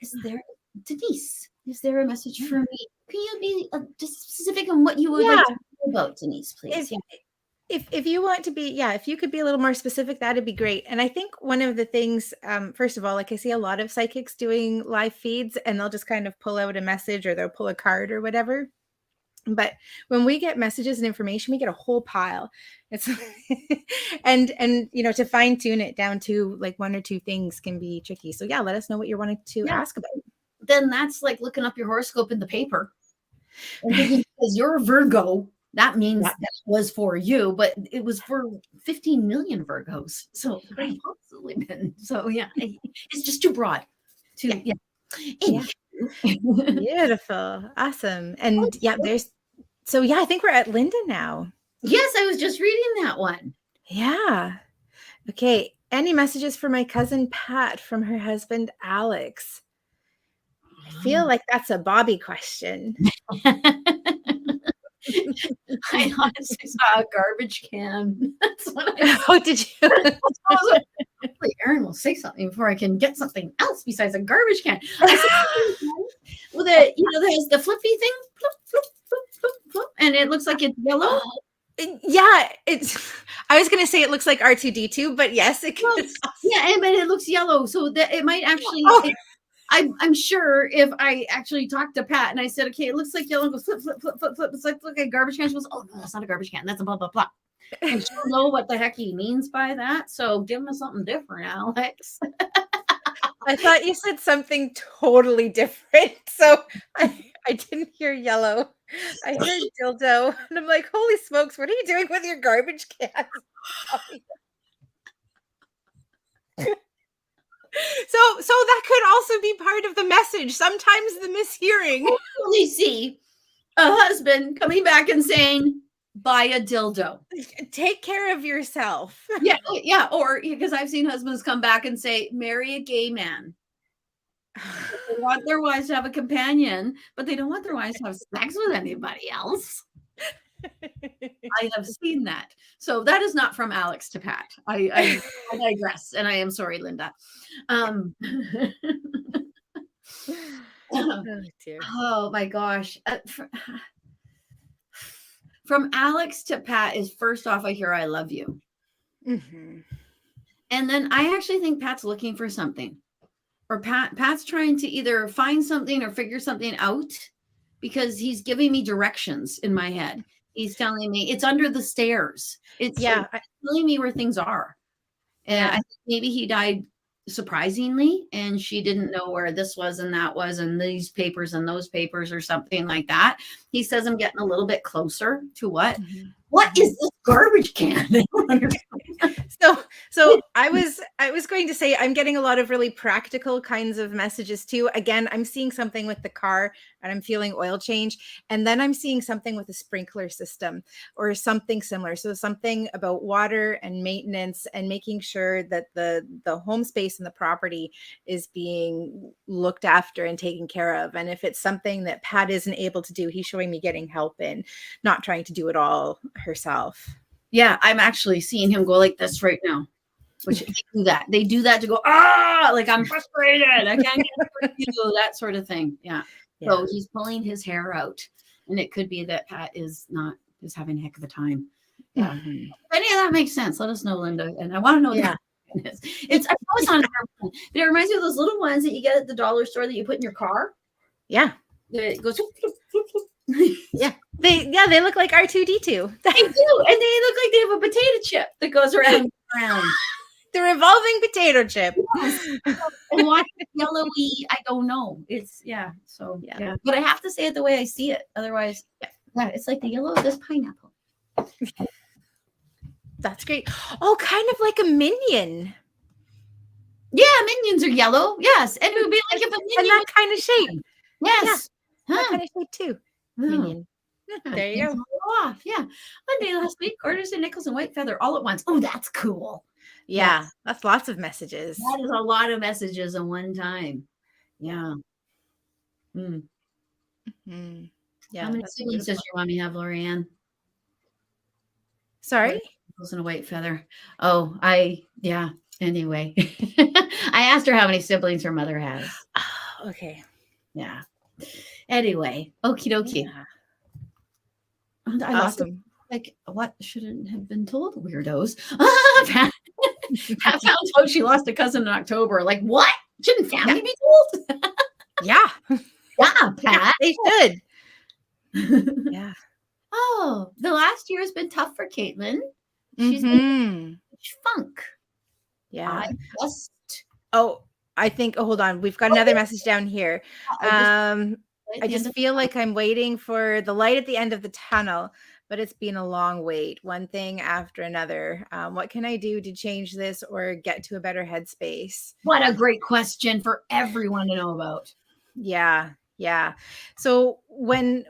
Is there, Denise? Is there a message for me? Can you be just specific on what you would like to know about, Denise, please? If you want to be, if you could be a little more specific, that'd be great. And I think one of the things, first of all, like I see a lot of psychics doing live feeds, and they'll just kind of pull out a message or they'll pull a card or whatever. But when we get messages and information, we get a whole pile. It's and to fine tune it down to like one or two things can be tricky. So yeah, let us know what you're wanting to ask about. Then that's like looking up your horoscope in the paper. And thinking, because you're a Virgo, that means that was for you, but it was for 15 million Virgos. So Right. possibly been. So yeah, it's just too broad. Yeah. Beautiful. Awesome. And yeah, I think we're at Linda now. Yes, I was just reading that one. Yeah. Okay. Any messages for my cousin Pat from her husband Alex? I feel like that's a Bobbi question. I honestly saw a garbage can. That's what I saw. Oh, did you? Hopefully Erin will say something before I can get something else besides a garbage can. With it, there's the flippy thing, flip, flip, flip, flip, flip, and it looks like it's yellow. Yeah, I was going to say it looks like R2D2, but yes, it can. Yeah, but it looks yellow, so that it might actually. I'm sure if I actually talked to Pat and I said, okay, it looks like yellow, goes flip, flip, flip, flip, flip. It's like, look at garbage can. She goes, oh, no, that's not a garbage can. That's a blah, blah, blah. And she'll know what the heck he means by that. So give him something different, Alex. I thought you said something totally different. So I didn't hear yellow. I heard dildo. And I'm like, holy smokes, what are you doing with your garbage can? So that could also be part of the message. Sometimes the mishearing. Hopefully see a husband coming back and saying, buy a dildo. Take care of yourself. Yeah. Or because I've seen husbands come back and say, marry a gay man. They want their wives to have a companion, but they don't want their wives to have sex with anybody else. I have seen that. So that is not from Alex to Pat. I digress, and I am sorry, Linda. Oh my gosh. From Alex to Pat is, first off, I hear I love you. Mm-hmm. And then I actually think Pat's looking for something. Or Pat's trying to either find something or figure something out, because he's giving me directions in my head. He's telling me it's under the stairs. It's telling me where things are. And I think maybe he died surprisingly, and she didn't know where this was and that was, and these papers and those papers, or something like that. He says I'm getting a little bit closer to what? Mm-hmm. What is this garbage can? So I was going to say I'm getting a lot of really practical kinds of messages too. Again, I'm seeing something with the car and I'm feeling oil change. And then I'm seeing something with a sprinkler system or something similar. So something about water and maintenance and making sure that the home space and the property is being looked after and taken care of. And if it's something that Pat isn't able to do, he's showing me getting help in, not trying to do it all herself. Yeah, I'm actually seeing him go like this right now. Which they do that to go, like I'm frustrated. I can't get through you, that sort of thing. Yeah. So he's pulling his hair out, and it could be that Pat is having a heck of a time. Yeah. Mm-hmm. If any of that makes sense, let us know, Linda. And I want to know. Yeah. I know it's not everyone. It reminds me of those little ones that you get at the dollar store that you put in your car. Yeah. It goes. Yeah. They look like R2D2. They do, and they look like they have a potato chip that goes around. The revolving potato chip. Yes. And why yellowy? I don't know. It's So yeah. But I have to say it the way I see it. Otherwise, it's like the yellow of this pineapple. That's great. Oh, kind of like a minion. Yeah, minions are yellow. Yes, and it would be like if a minion and that kind of shape. Yes, that kind of shape too. Minion. There you go. Off. Yeah. One day last week, quarters and nickels and white feather all at once. Oh, that's cool. Yeah, that's lots of messages. That is a lot of messages at one time. Yeah. Mm-hmm. Yeah. How many siblings does your mommy have, Lorianne? Sorry? Nickels and a white feather. Oh, Anyway, I asked her how many siblings her mother has. Oh, okay. Yeah. Anyway, okie dokie. Yeah. Awesome. Like, what shouldn't have been told, weirdos? Pat found out she lost a cousin in October. Like, what? Shouldn't family be told? Yeah. Yeah, Pat. They should. Yeah. Oh, the last year has been tough for Caitlin. She's been Mm-hmm. funk. I Yeah. just Oh, I think hold on. We've got another message down here. I just at I the end just of feel like I'm waiting for the light at the end of the tunnel, but it's been a long wait. One thing after another. What can I do to change this or get to a better headspace? what a great question for everyone to know about. Yeah. Yeah. So when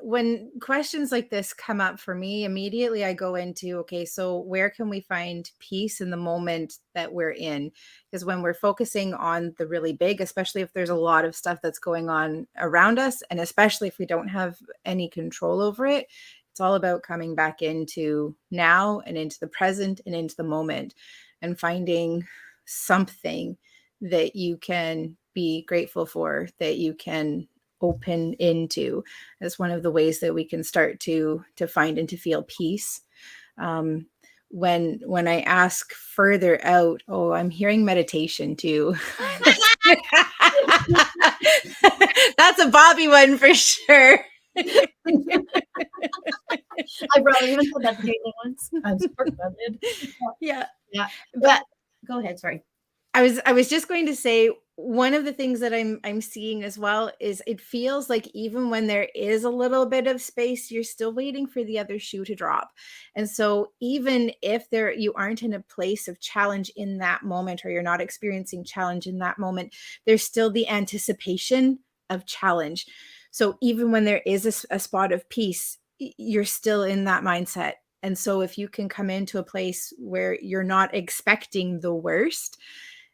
questions like this come up for me, immediately I go into, okay, so where can we find peace in the moment that we're in? Because when we're focusing on the really big, especially if there's a lot of stuff that's going on around us, and especially if we don't have any control over it, it's all about coming back into now and into the present and into the moment and finding something that you can be grateful for, that you can open into, as one of the ways that we can start to find and to feel peace. When I ask further out, oh, I'm hearing meditation too. That's a Bobbi one for sure. I probably even said that to Caitlin once. I'm super excited. Yeah. Yeah. But go ahead, sorry. I was just going to say one of the things that I'm seeing as well is it feels like even when there is a little bit of space, you're still waiting for the other shoe to drop. And so even if you aren't in a place of challenge in that moment, or you're not experiencing challenge in that moment, there's still the anticipation of challenge. So even when there is a spot of peace, you're still in that mindset. And so if you can come into a place where you're not expecting the worst,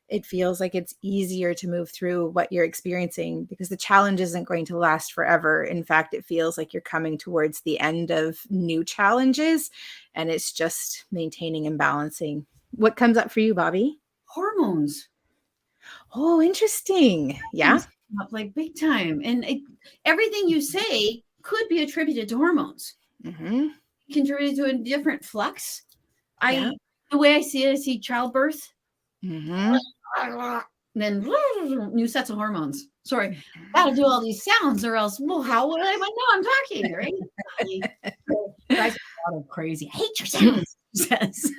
it feels like it's easier to move through what you're experiencing, because the challenge isn't going to last forever. In fact, it feels like you're coming towards the end of new challenges, and it's just maintaining and balancing. What comes up for you, Bobbi? Hormones. Oh, interesting. Yeah. Up like big time. And everything you say could be attributed to hormones. Mm-hmm. Contributed to a different flux. Yeah. The way I see it, I see childbirth. Mm-hmm. Then new sets of hormones. Sorry, gotta do all these sounds, or else, well, how would I know I'm talking, right? Drives me crazy. I hate your sounds. Says.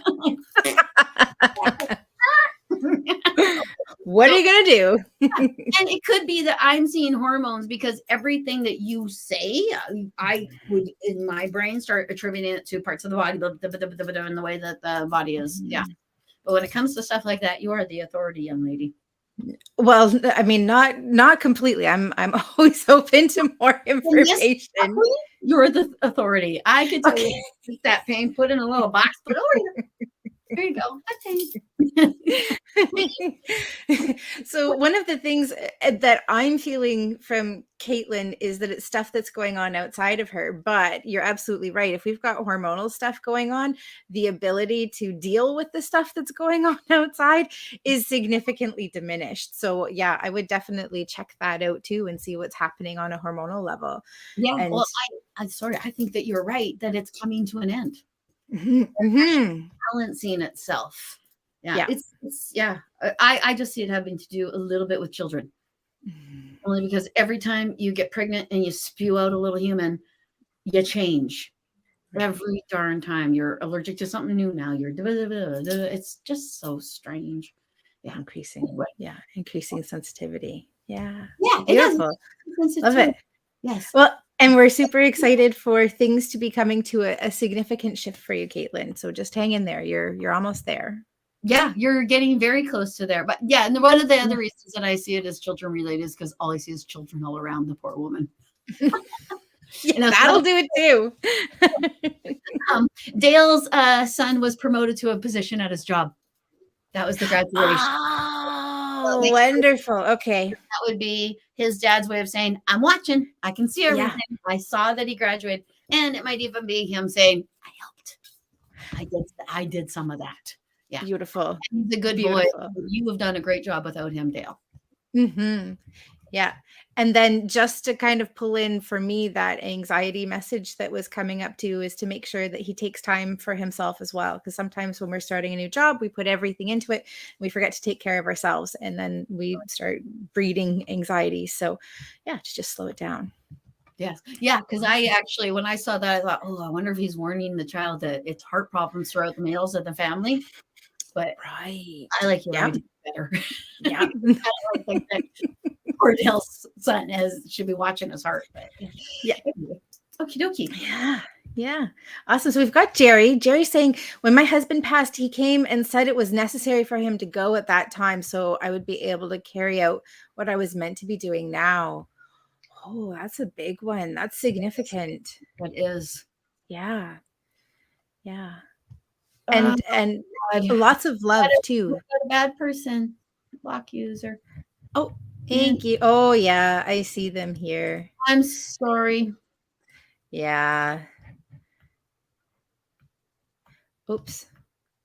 What are you gonna do? And it could be that I'm seeing hormones because everything that you say, I would in my brain start attributing it to parts of the body, in the way that the body is. Yeah. But when it comes to stuff like that, you are the authority, young lady. Well, I mean, not completely. I'm always open to more information. You're the authority. I could tell you that pain, put in a little box, put it over here. There you go. So one of the things that I'm feeling from Caitlin is that it's stuff that's going on outside of her. But you're absolutely right. If we've got hormonal stuff going on, the ability to deal with the stuff that's going on outside is significantly diminished. So yeah, I would definitely check that out too and see what's happening on a hormonal level. Yeah. And Well, I'm sorry. I think that you're right, that it's coming to an end. Balancing itself. Yeah. It's yeah. I just see it having to do a little bit with children. Only because every time you get pregnant and you spew out a little human, you change. Every darn time you're allergic to something new now. It's just so strange. Yeah. Increasing sensitivity. Yeah. Beautiful. Love it. Yes. Well, and we're super excited for things to be coming to a significant shift for you, Caitlin. So just hang in there. You're almost there. Yeah, you're getting very close to there. But yeah, and one of the other reasons that I see it as children related is because all I see is children all around the poor woman. That'll do it too. Dale's son was promoted to a position at his job. That was the graduation. Oh, wonderful. Okay. That would be his dad's way of saying, I'm watching. I can see everything. Yeah. I saw that he graduated. And it might even be him saying, I helped. I did some of that. Yeah. Beautiful. He's a good boy. You have done a great job without him, Dale. Mm-hmm. Yeah. And then just to kind of pull in for me, that anxiety message that was coming up too is to make sure that he takes time for himself as well. Because sometimes when we're starting a new job, we put everything into it. We forget to take care of ourselves, and then we start breeding anxiety. So yeah, to just slow it down. Yes. Yeah. Because I actually, when I saw that, I thought, oh, I wonder if he's warning the child that it's heart problems throughout the males of the family. But Right. I like your Yeah. idea better. Yeah. I think that Cordell's son should be watching his heart. But Yeah. Okie dokie. Yeah. Yeah. Awesome. So we've got Jerry. Jerry's saying, when my husband passed, he came and said it was necessary for him to go at that time so I would be able to carry out what I was meant to be doing now. Oh, that's a big one. That's significant. That is. Yeah. Yeah. Oh, And God. lots of love too. What a bad person. Block user. Oh, thank you. Oh, yeah. I see them here. I'm sorry. Yeah. Oops.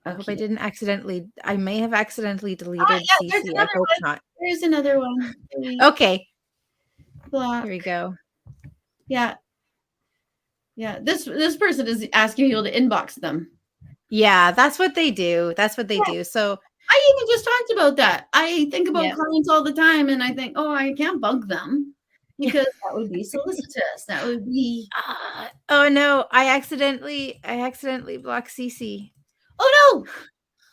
I hope I didn't accidentally. I may have accidentally deleted CC. I hope not. There's another one. Okay. Block. Here we go. Yeah. Yeah. This person is asking people to inbox them. Yeah, that's what they do. That's what they do. So I even just talked about that. I think about clients all the time, and I think, oh, I can't bug them because that would be solicitous. That would be. Oh no! I accidentally blocked CC. Oh no!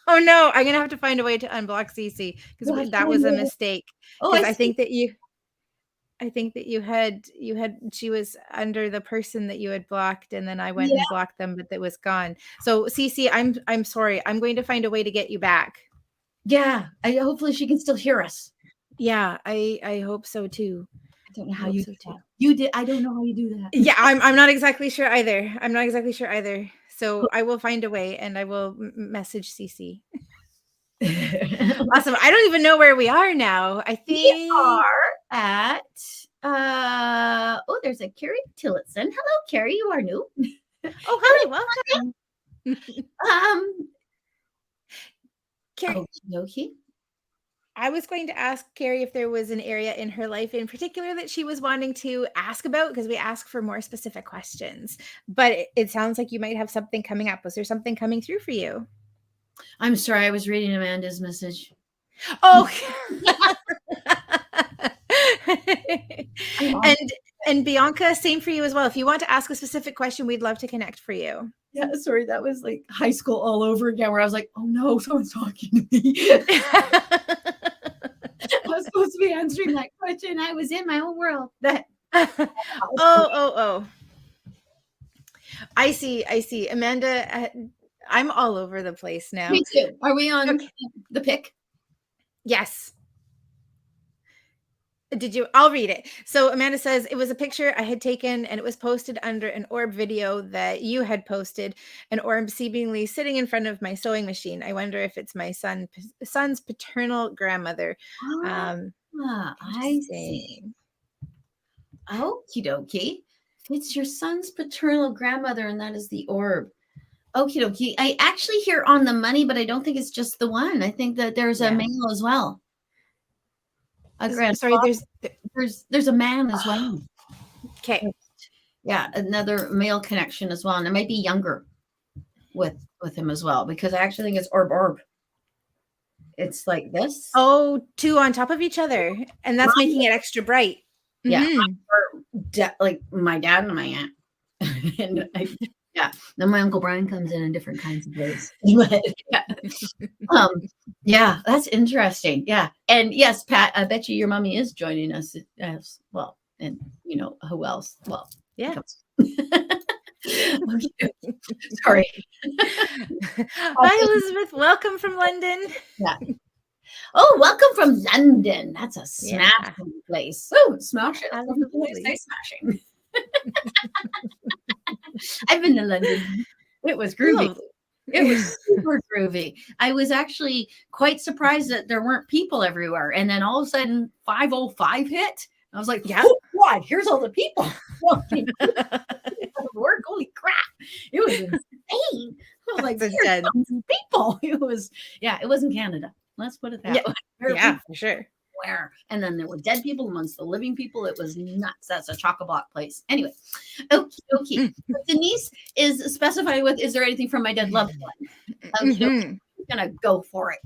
Oh no! I'm gonna have to find a way to unblock CC because that was a mistake. Oh, I think that you had she was under the person that you had blocked, and then I went and blocked them, but it was gone. So CC, I'm sorry. I'm going to find a way to get you back. Yeah, hopefully she can still hear us. Yeah, I hope so too. I don't know how you do that. You did. I don't know how you do that. Yeah, I'm not exactly sure either. So I will find a way, and I will message CC. Awesome. I don't even know where we are now. I think we are at there's a Carrie Tillotson. Hello, Carrie, you are new. Oh, hi, welcome. Carrie, okay. I was going to ask Carrie if there was an area in her life in particular that she was wanting to ask about, because we ask for more specific questions. But it sounds like you might have something coming up. Was there something coming through for you? I'm sorry, I was reading Amanda's message. Oh. And Bianca, same for you as well. If you want to ask a specific question, we'd love to connect for you. Yeah, sorry, that was like high school all over again, where I was like, oh no, someone's talking to me. I was supposed to be answering that question. I was in my own world. Oh. I see. Amanda, I'm all over the place now. Me too. Are we on the pick? Yes. I'll read it. So Amanda says, it was a picture I had taken and it was posted under an orb video that you had posted, an orb seemingly sitting in front of my sewing machine. I wonder if it's my son's paternal grandmother. I see. Okie dokie. It's your son's paternal grandmother, and that is the orb. Okie dokie. I actually hear on the money, but I don't think it's just the one. I think that there's a male as well. Sorry, there's a man as well. Okay. Yeah, another male connection as well. And it might be younger with him as well, because I actually think it's orb. It's like this. Oh, two on top of each other. And that's making it extra bright. Yeah. Like my dad and my aunt. And then my Uncle Brian comes in different kinds of ways. But, yeah, that's interesting. Yeah. And yes, Pat, I bet you your mommy is joining us as well. And you know, who else? Well, yeah. Sorry. Hi, Elizabeth. Welcome from London. Yeah. Oh, welcome from London. That's a smashing place. Oh, smash it. Say smashing. I've been to London. It was groovy. It was super groovy. I was actually quite surprised that there weren't people everywhere. And then all of a sudden 5:05 hit. I was like, yeah, what? Here's all the people. Work. Holy crap. It was insane. I was like, here's people. It wasn't Canada. Let's put it that way. Yeah, for sure. And then there were dead people amongst the living people. It was nuts. That's a chock-a-block place. Anyway, okay. Denise is specifying with, is there anything from my dead loved one? I'm gonna go for it.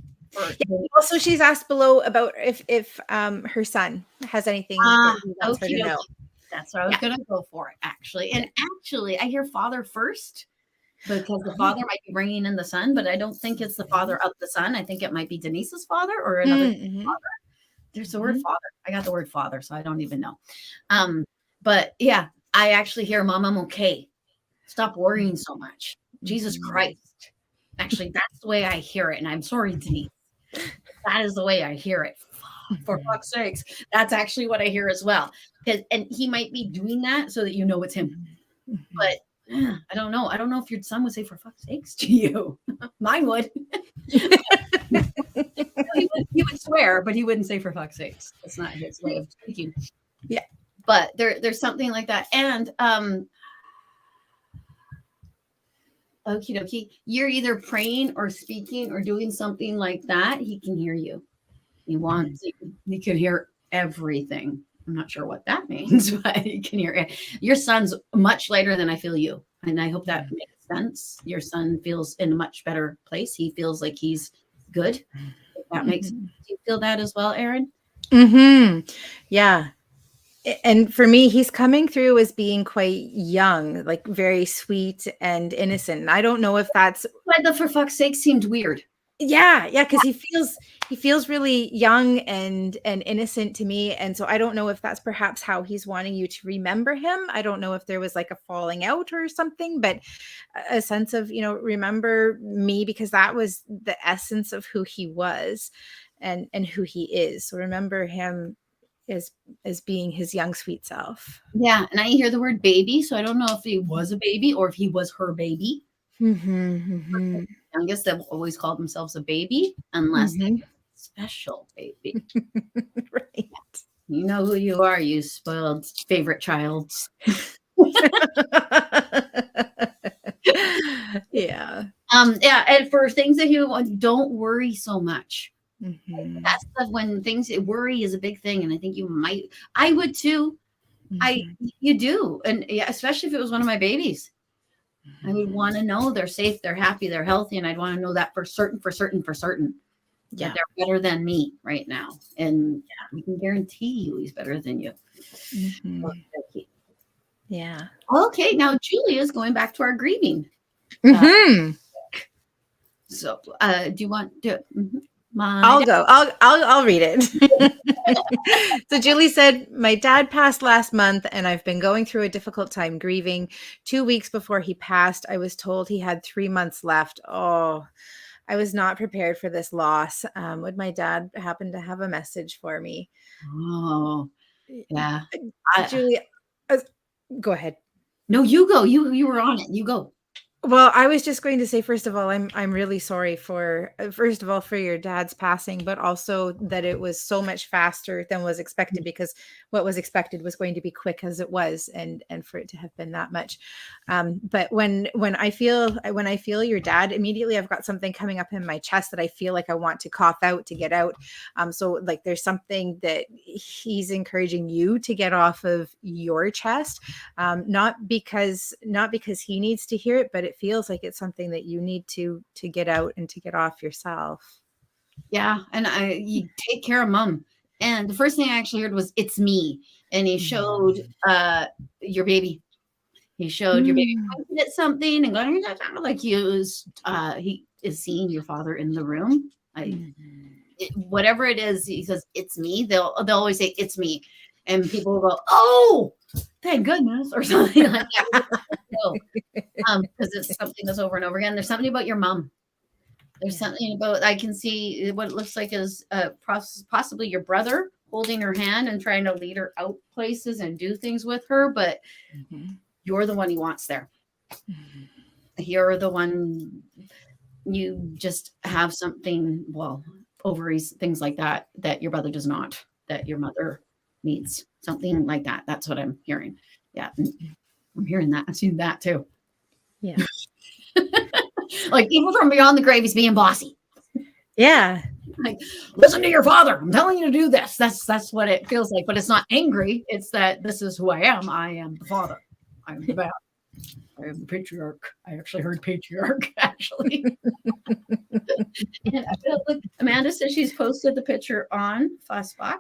Also, she's asked below about if her son has anything that he wants her to know. That's what I was going to go for, actually. And actually, I hear father first because the father might be bringing in the son, but I don't think it's the father of the son. I think it might be Denise's father or another father. There's the word father. I got the word father, so I don't even know. But yeah, I actually hear, Mom, I'm okay. Stop worrying so much. Jesus Christ. Actually, that's the way I hear it. And I'm sorry, Denise. That is the way I hear it. For fuck's sakes. That's actually what I hear as well. And he might be doing that so that you know it's him. But I don't know. I don't know if your son would say for fuck's sakes to you. Mine would. He would swear, but he wouldn't say for fuck's sakes. That's not his way of speaking. Yeah. But there's something like that. And okie dokie, you're either praying or speaking or doing something like that. He can hear you. He can hear everything. I'm not sure what that means, but he can hear it. Your son's much lighter than I feel you. And I hope that makes sense. Your son feels in a much better place. He feels like he's good. If that makes sense. Do you feel that as well, Erin? Yeah. And for me, he's coming through as being quite young, like very sweet and innocent. And I don't know if that's why the for fuck's sake seemed weird. Yeah, because he feels really young and innocent to me. And so I don't know if that's perhaps how he's wanting you to remember him. I don't know if there was like a falling out or something, but a sense of, remember me, because that was the essence of who he was and who he is. So remember him as being his young, sweet self. Yeah. And I hear the word baby. So I don't know if he was a baby or if he was her baby. Youngest have always called themselves a baby unless they're special baby. Right. You know who you are, you spoiled favorite child. Yeah. Yeah. And for things that you want, don't worry so much. That's when worry is a big thing. And I think I would too. You do. And yeah, especially if it was one of my babies. I would want to know they're safe, they're happy, they're healthy. And I'd want to know that for certain. Yeah. That they're better than me right now. And we can guarantee you he's better than you. Yeah. Okay. Now Julia's going back to our grieving. So do you want to I'll go. I'll read it. So Julie said, my dad passed last month and I've been going through a difficult time grieving. 2 weeks before he passed, I was told he had 3 months left. Oh, I was not prepared for this loss. Would my dad happen to have a message for me? Oh, yeah. Julie, go ahead. No, you go. You were on it. You go. Well, I was just going to say, first of all, I'm really sorry for your dad's passing, but also that it was so much faster than was expected, because what was expected was going to be quick as it was, and for it to have been that much. But when I feel your dad, immediately I've got something coming up in my chest that I feel like I want to cough out, to get out. So like there's something that he's encouraging you to get off of your chest, not because he needs to hear it, but it feels like it's something that you need to get out and to get off yourself. Yeah. And you take care of Mom. And the first thing I actually heard was, it's me. And he showed your baby. He showed your baby pointing at something and going, like he is seeing your father in the room. Whatever it is, he says, it's me. They'll always say, it's me. And people will go, oh, thank goodness, or something like that. Because it's something that's over and over again. There's something about your mom. There's something about, I can see what it looks like is possibly your brother holding her hand and trying to lead her out places and do things with her, but you're the one he wants there. You're the one, you just have something, ovaries, things like that your brother does not, that your mother needs, something like that. That's what I'm hearing. Yeah. I'm hearing that. I've seen that too. Yeah. Like even from beyond the grave, he's being bossy. Yeah. Like, listen to your father. I'm telling you to do this. That's what it feels like. But it's not angry. It's that this is who I am. I am the father. I am the man. I am the patriarch. I actually heard patriarch, actually. And look, Amanda says she's posted the picture on Facebook.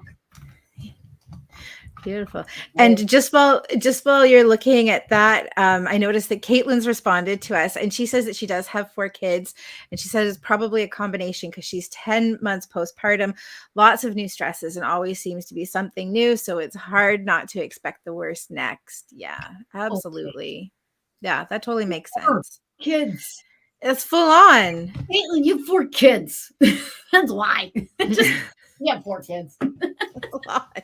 Beautiful. And just while you're looking at that, I noticed that Caitlin's responded to us, and she says that she does have 4 kids, and she says it's probably a combination because she's 10 months postpartum, lots of new stresses, and always seems to be something new. So it's hard not to expect the worst next. Yeah, Okay. absolutely. Yeah, that totally makes 4 sense. kids. It's full on. Caitlin, you have 4 kids. That's why. Just you have 4 kids. A lot.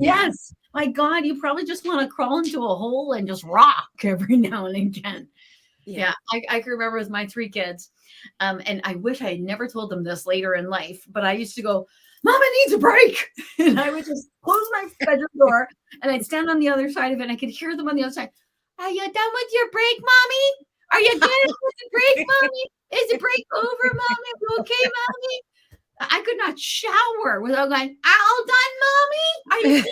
Yes. My God, you probably just want to crawl into a hole and just rock every now and again. Yeah, I can remember with my 3 kids. And I wish I had never told them this later in life, but I used to go, Mama needs a break. And I would just close my bedroom door and I'd stand on the other side of it and I could hear them on the other side. Are you done with your break, Mommy? Are you finished with the break, Mommy? Is the break over, Mommy? Are you okay, Mommy? I could not shower without going, all done, Mommy? Are you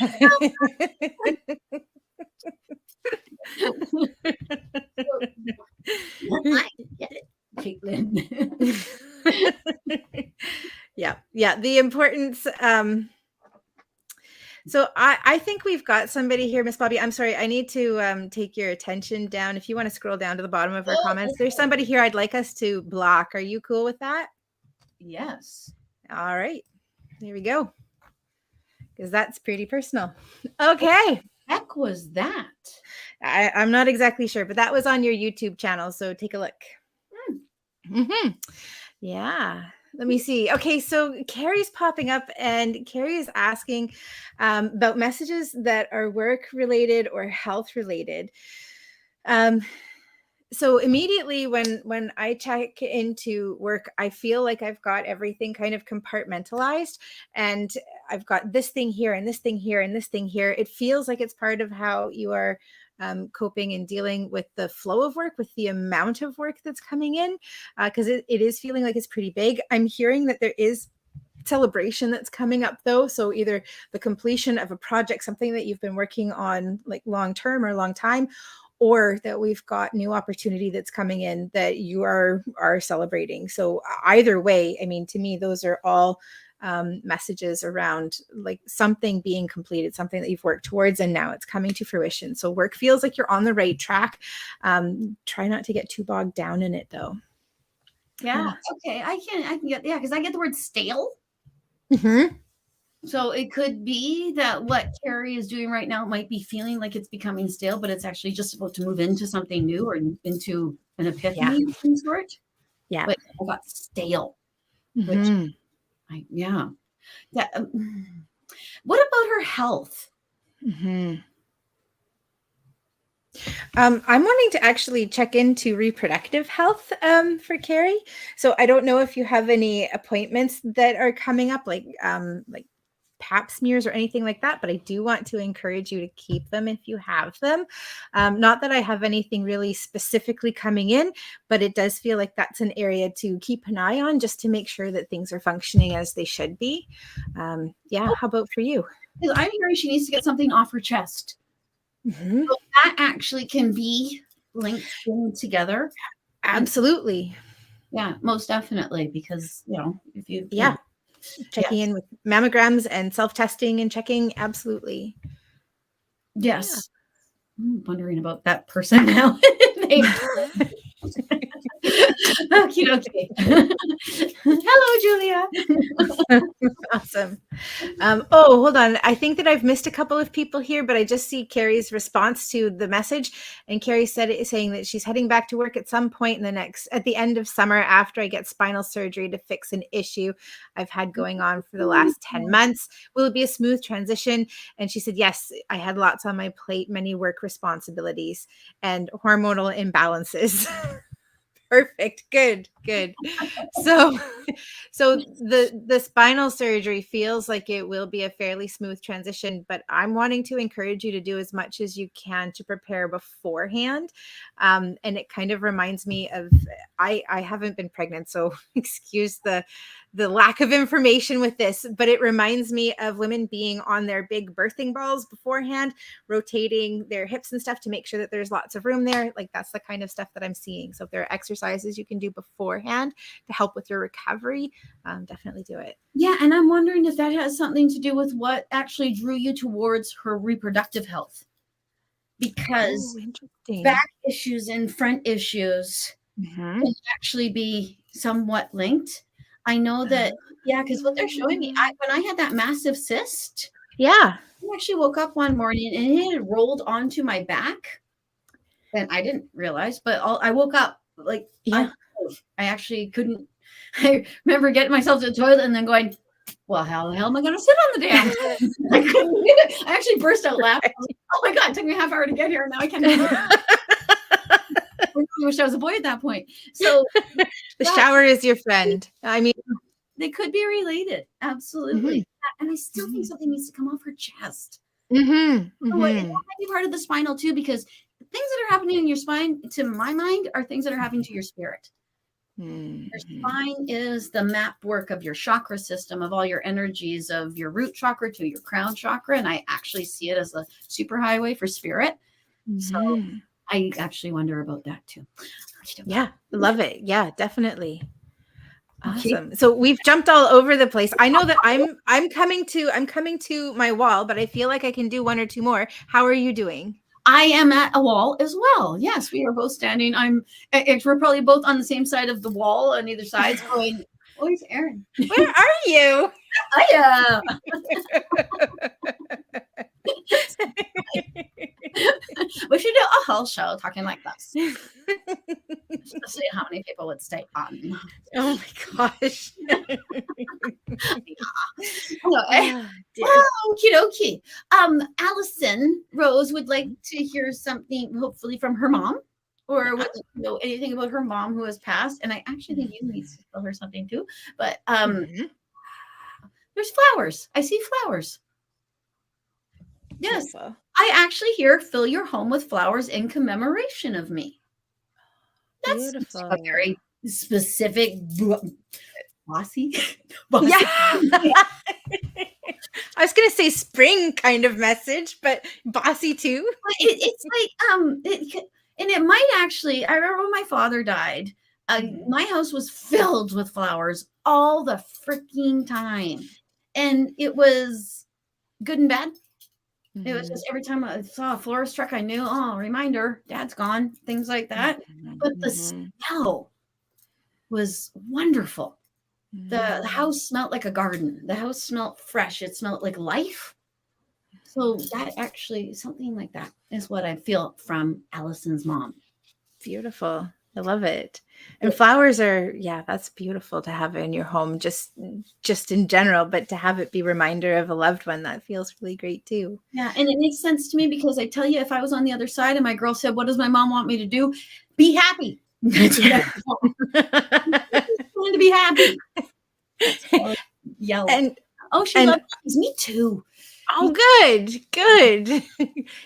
I get it, Caitlin. Yeah. The importance. So I think we've got somebody here, Miss Bobbi. I'm sorry, I need to take your attention down. If you want to scroll down to the bottom of our comments, there's somebody here I'd like us to block. Are you cool with that? Yes. All right. There we go. Because that's pretty personal. Okay. Heck was that? I'm not exactly sure, but that was on your YouTube channel. So take a look. Yeah. Let me see. Okay, so Carrie's popping up, and Carrie is asking about messages that are work related or health related. So immediately when I check into work, I feel like I've got everything kind of compartmentalized, and I've got this thing here and this thing here and this thing here. It feels like it's part of how you are coping and dealing with the flow of work, with the amount of work that's coming in, because it is feeling like it's pretty big. I'm hearing that there is celebration that's coming up though. So either the completion of a project, something that you've been working on like long term or long time, or that we've got new opportunity that's coming in that you are celebrating. So either way, I mean, to me, those are all messages around like something being completed, something that you've worked towards, and now it's coming to fruition. So work feels like you're on the right track. Try not to get too bogged down in it though. Yeah. Okay. I can get, yeah, because I get the word stale. Mm-hmm. So it could be that what Carrie is doing right now might be feeling like it's becoming stale, but it's actually just about to move into something new or into an epiphany of some sort. Yeah. But I got stale, Mm-hmm. which yeah. What about her health? Mm-hmm. I'm wanting to actually check into reproductive health for Carrie. So I don't know if you have any appointments that are coming up, like pap smears or anything like that, but I do want to encourage you to keep them if you have them. Not that I have anything really specifically coming in, but it does feel like that's an area to keep an eye on just to make sure that things are functioning as they should be. How about for you? I'm hearing she needs to get something off her chest. Mm-hmm. So that actually can be linked in together. Absolutely. Yeah, most definitely. Because, if you, checking in with mammograms and self-testing and checking. Absolutely. Yes. Yeah. I'm wondering about that person now. Okay. Hello, Julia. Awesome. Hold on. I think that I've missed a couple of people here, but I just see Carrie's response to the message. And Carrie saying that she's heading back to work at some point at the end of summer after I get spinal surgery to fix an issue I've had going on for the last 10 months. Will it be a smooth transition? And she said, yes, I had lots on my plate, many work responsibilities and hormonal imbalances. Perfect. Good. So the spinal surgery feels like it will be a fairly smooth transition, but I'm wanting to encourage you to do as much as you can to prepare beforehand. And it kind of reminds me of, I haven't been pregnant, so excuse the lack of information with this, but it reminds me of women being on their big birthing balls beforehand, rotating their hips and stuff to make sure that there's lots of room there. Like that's the kind of stuff that I'm seeing. So if there are exercises you can do before beforehand to help with your recovery, definitely do it. Yeah, and I'm wondering if that has something to do with what actually drew you towards her reproductive health. Because Interesting. back issues and front issues can actually be somewhat linked. I know that, because what they're showing me, when I had that massive cyst, Yeah. I actually woke up one morning and it had rolled onto my back. And I didn't realize, but I woke up like, I actually couldn't. I remember getting myself to the toilet and then going, well, how the hell am I going to sit on the damn thing? I couldn't do it. I actually burst out laughing. I was like, oh my God, it took me a half hour to get here. And now I can't do it. I really wish I was a boy at that point. So the shower is your friend. I mean, they could be related. Absolutely. And I still think something needs to come off her chest. So it might be part of the spinal too, because things that are happening in your spine, to my mind, are things that are happening to your spirit. Your spine is the map work of your chakra system, of all your energies, of your root chakra to your crown chakra. And I actually see it as a superhighway for spirit. So I actually wonder about that too. Yeah, love it. Yeah, definitely. Awesome. Okay. So we've jumped all over the place. I know that I'm coming to my wall, but I feel like I can do one or two more. How are you doing? I am at a wall as well. Yes, we are both standing. We're probably both on the same side of the wall on either side going, where's Erin? Where are you? I we should do a whole show talking like this. Just see how many people would stay on. Oh my gosh. Okie dokie. Allison Rose would like to hear something, hopefully from her mom, or would know anything about her mom who has passed. And I actually think you need to tell her something too. But there's flowers. I see flowers. Yes. Beautiful. I actually hear fill your home with flowers in commemoration of me. That's beautiful. A very specific bossy. Yeah. I was gonna say spring kind of message, but bossy too. It's like and it might actually. I remember when my father died. My house was filled with flowers all the freaking time, and it was good and bad. It was just every time I saw a florist truck, I knew, reminder, Dad's gone, things like that. But the smell was wonderful. The house smelled like a garden. The house smelled fresh. It smelled like life. So that actually, something like that is what I feel from Allison's mom. Beautiful. I love it. And flowers are, that's beautiful to have in your home, just in general, but to have it be a reminder of a loved one, that feels really great too. Yeah. And it makes sense to me because I tell you, if I was on the other side and my girl said, what does my mom want me to do? Be happy. That's what I want to be happy. So, yell. She loves me too. Oh, good.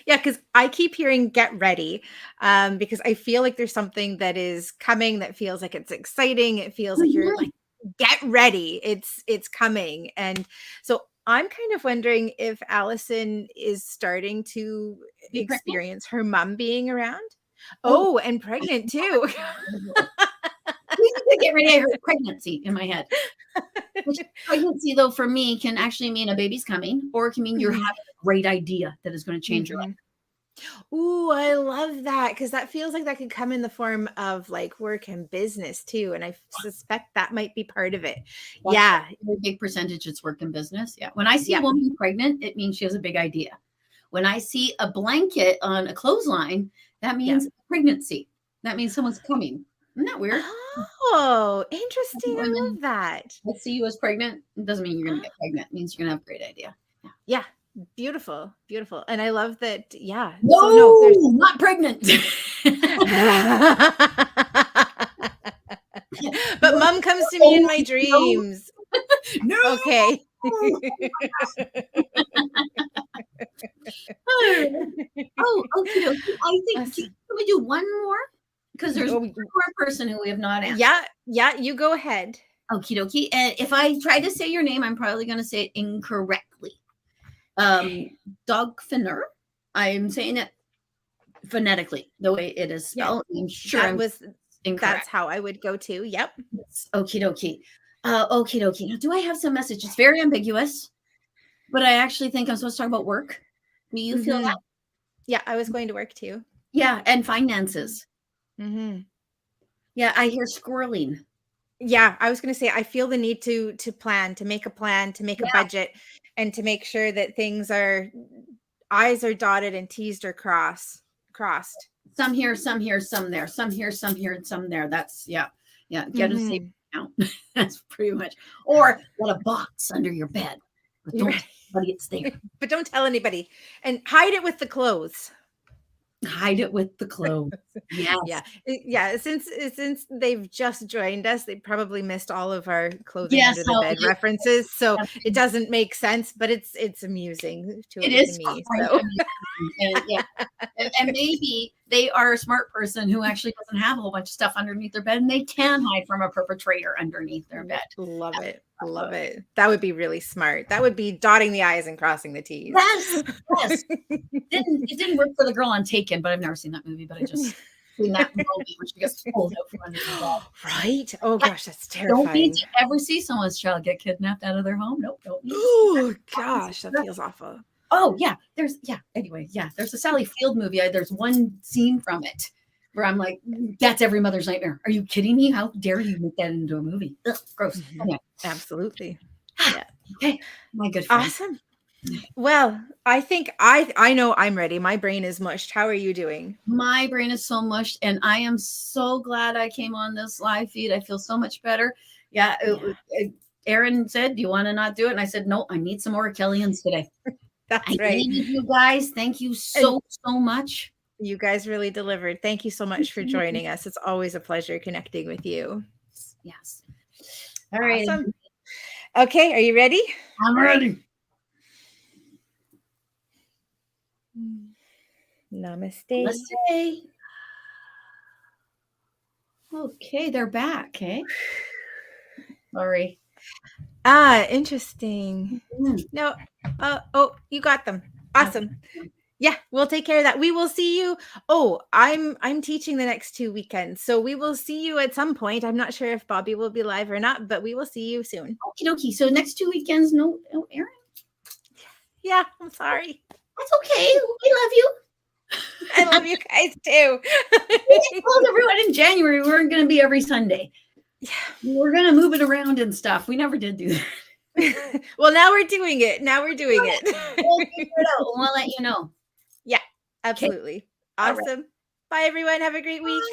Yeah, because I keep hearing get ready because I feel like there's something that is coming that feels like it's exciting. It feels like you're like, get ready. It's coming. And so I'm kind of wondering if Allison is starting to experience her mom being around. Oh, and pregnant too. We need to get ready. I heard pregnancy in my head. Which pregnancy, though, for me, can actually mean a baby's coming, or it can mean you're having a great idea that is going to change your life. Ooh, I love that, because that feels like that could come in the form of like work and business too, and I suspect that might be part of it. That's a big percentage. It's work and business. Yeah. When I see a woman pregnant, it means she has a big idea. When I see a blanket on a clothesline, that means pregnancy. That means someone's coming. Isn't that weird? Oh, interesting. I love that. I see you as pregnant. It doesn't mean you're going to get pregnant. It means you're going to have a great idea. Yeah. Beautiful. And I love that. Yeah. No, there's not pregnant. But mom comes to me in my dreams. No. Okay. Okay. I think can we do one more? Because there's one more person who we have not asked. Yeah, you go ahead. Okie dokie. And if I try to say your name, I'm probably going to say it incorrectly. Dog Finner. I'm saying it phonetically, the way it is spelled. I'm sure Incorrect. That's how I would go too. Yep. Okie dokie. Okie dokie. Now, do I have some message? It's very ambiguous, but I actually think I'm supposed to talk about work. Do you feel that? Yeah, I was going to work too. Yeah, and finances. Yeah, I hear squirreling. Yeah, I was going to say I feel the need to plan, to make a plan, to make a budget, and to make sure that things are I's are dotted and T's are crossed. Some here, some here, some there. Some here, some here, and some there. That's yeah. Get a safe account. That's pretty much. Or get a box under your bed. But don't tell anybody it's there. But don't tell anybody. And hide it with the clothes. Hide it with the clothes. Yes. Yeah. Since they've just joined us, they probably missed all of our clothing under the bed references. So it doesn't make sense, but it's amusing to me. So. And maybe they are a smart person who actually doesn't have a whole bunch of stuff underneath their bed, and they can hide from a perpetrator underneath their bed. Love it. That would be really smart. That would be dotting the I's and crossing the T's. Yes. It didn't work for the girl on Taken, but I've never seen that movie. But I just seen that movie where she gets pulled out from under the bed. Right? Oh gosh, that's terrifying. Don't need to ever see someone's child get kidnapped out of their home. Nope. Oh gosh, that feels awful. Oh yeah, there's a Sally Field movie. There's one scene from it where I'm like, that's every mother's nightmare. Are you kidding me? How dare you make that into a movie? Ugh, gross. Yeah, absolutely. Yeah. Okay, my good friend. Awesome. Well, I think I know I'm ready. My brain is mushed. How are you doing? My brain is so mushed, and I am so glad I came on this live feed. I feel so much better. Yeah. Erin said, do you want to not do it? And I said, no, I need some more Kellyans today. That's right. Needed you guys. Thank you so much. You guys really delivered. Thank you so much for joining us. It's always a pleasure connecting with you. Yes. All right. Awesome. Okay. Are you ready? I'm ready. Namaste. Namaste. Okay, they're back. Okay. Sorry. Interesting. No. Oh, you got them. Awesome. Yeah, we'll take care of that. We will see you. Oh, I'm teaching the next 2 weekends, so we will see you at some point. I'm not sure if Bobbi will be live or not, but we will see you soon. Okie dokie. So next 2 weekends, no Erin? Yeah, I'm sorry. That's okay. We love you. I love you guys too. We told everyone in January we weren't going to be every Sunday. Yeah, we're going to move it around and stuff. We never did do that. Well, now we're doing it. We'll figure it out. We'll let you know. Yeah, absolutely. Okay. Awesome. Right. Bye, everyone. Have a great week.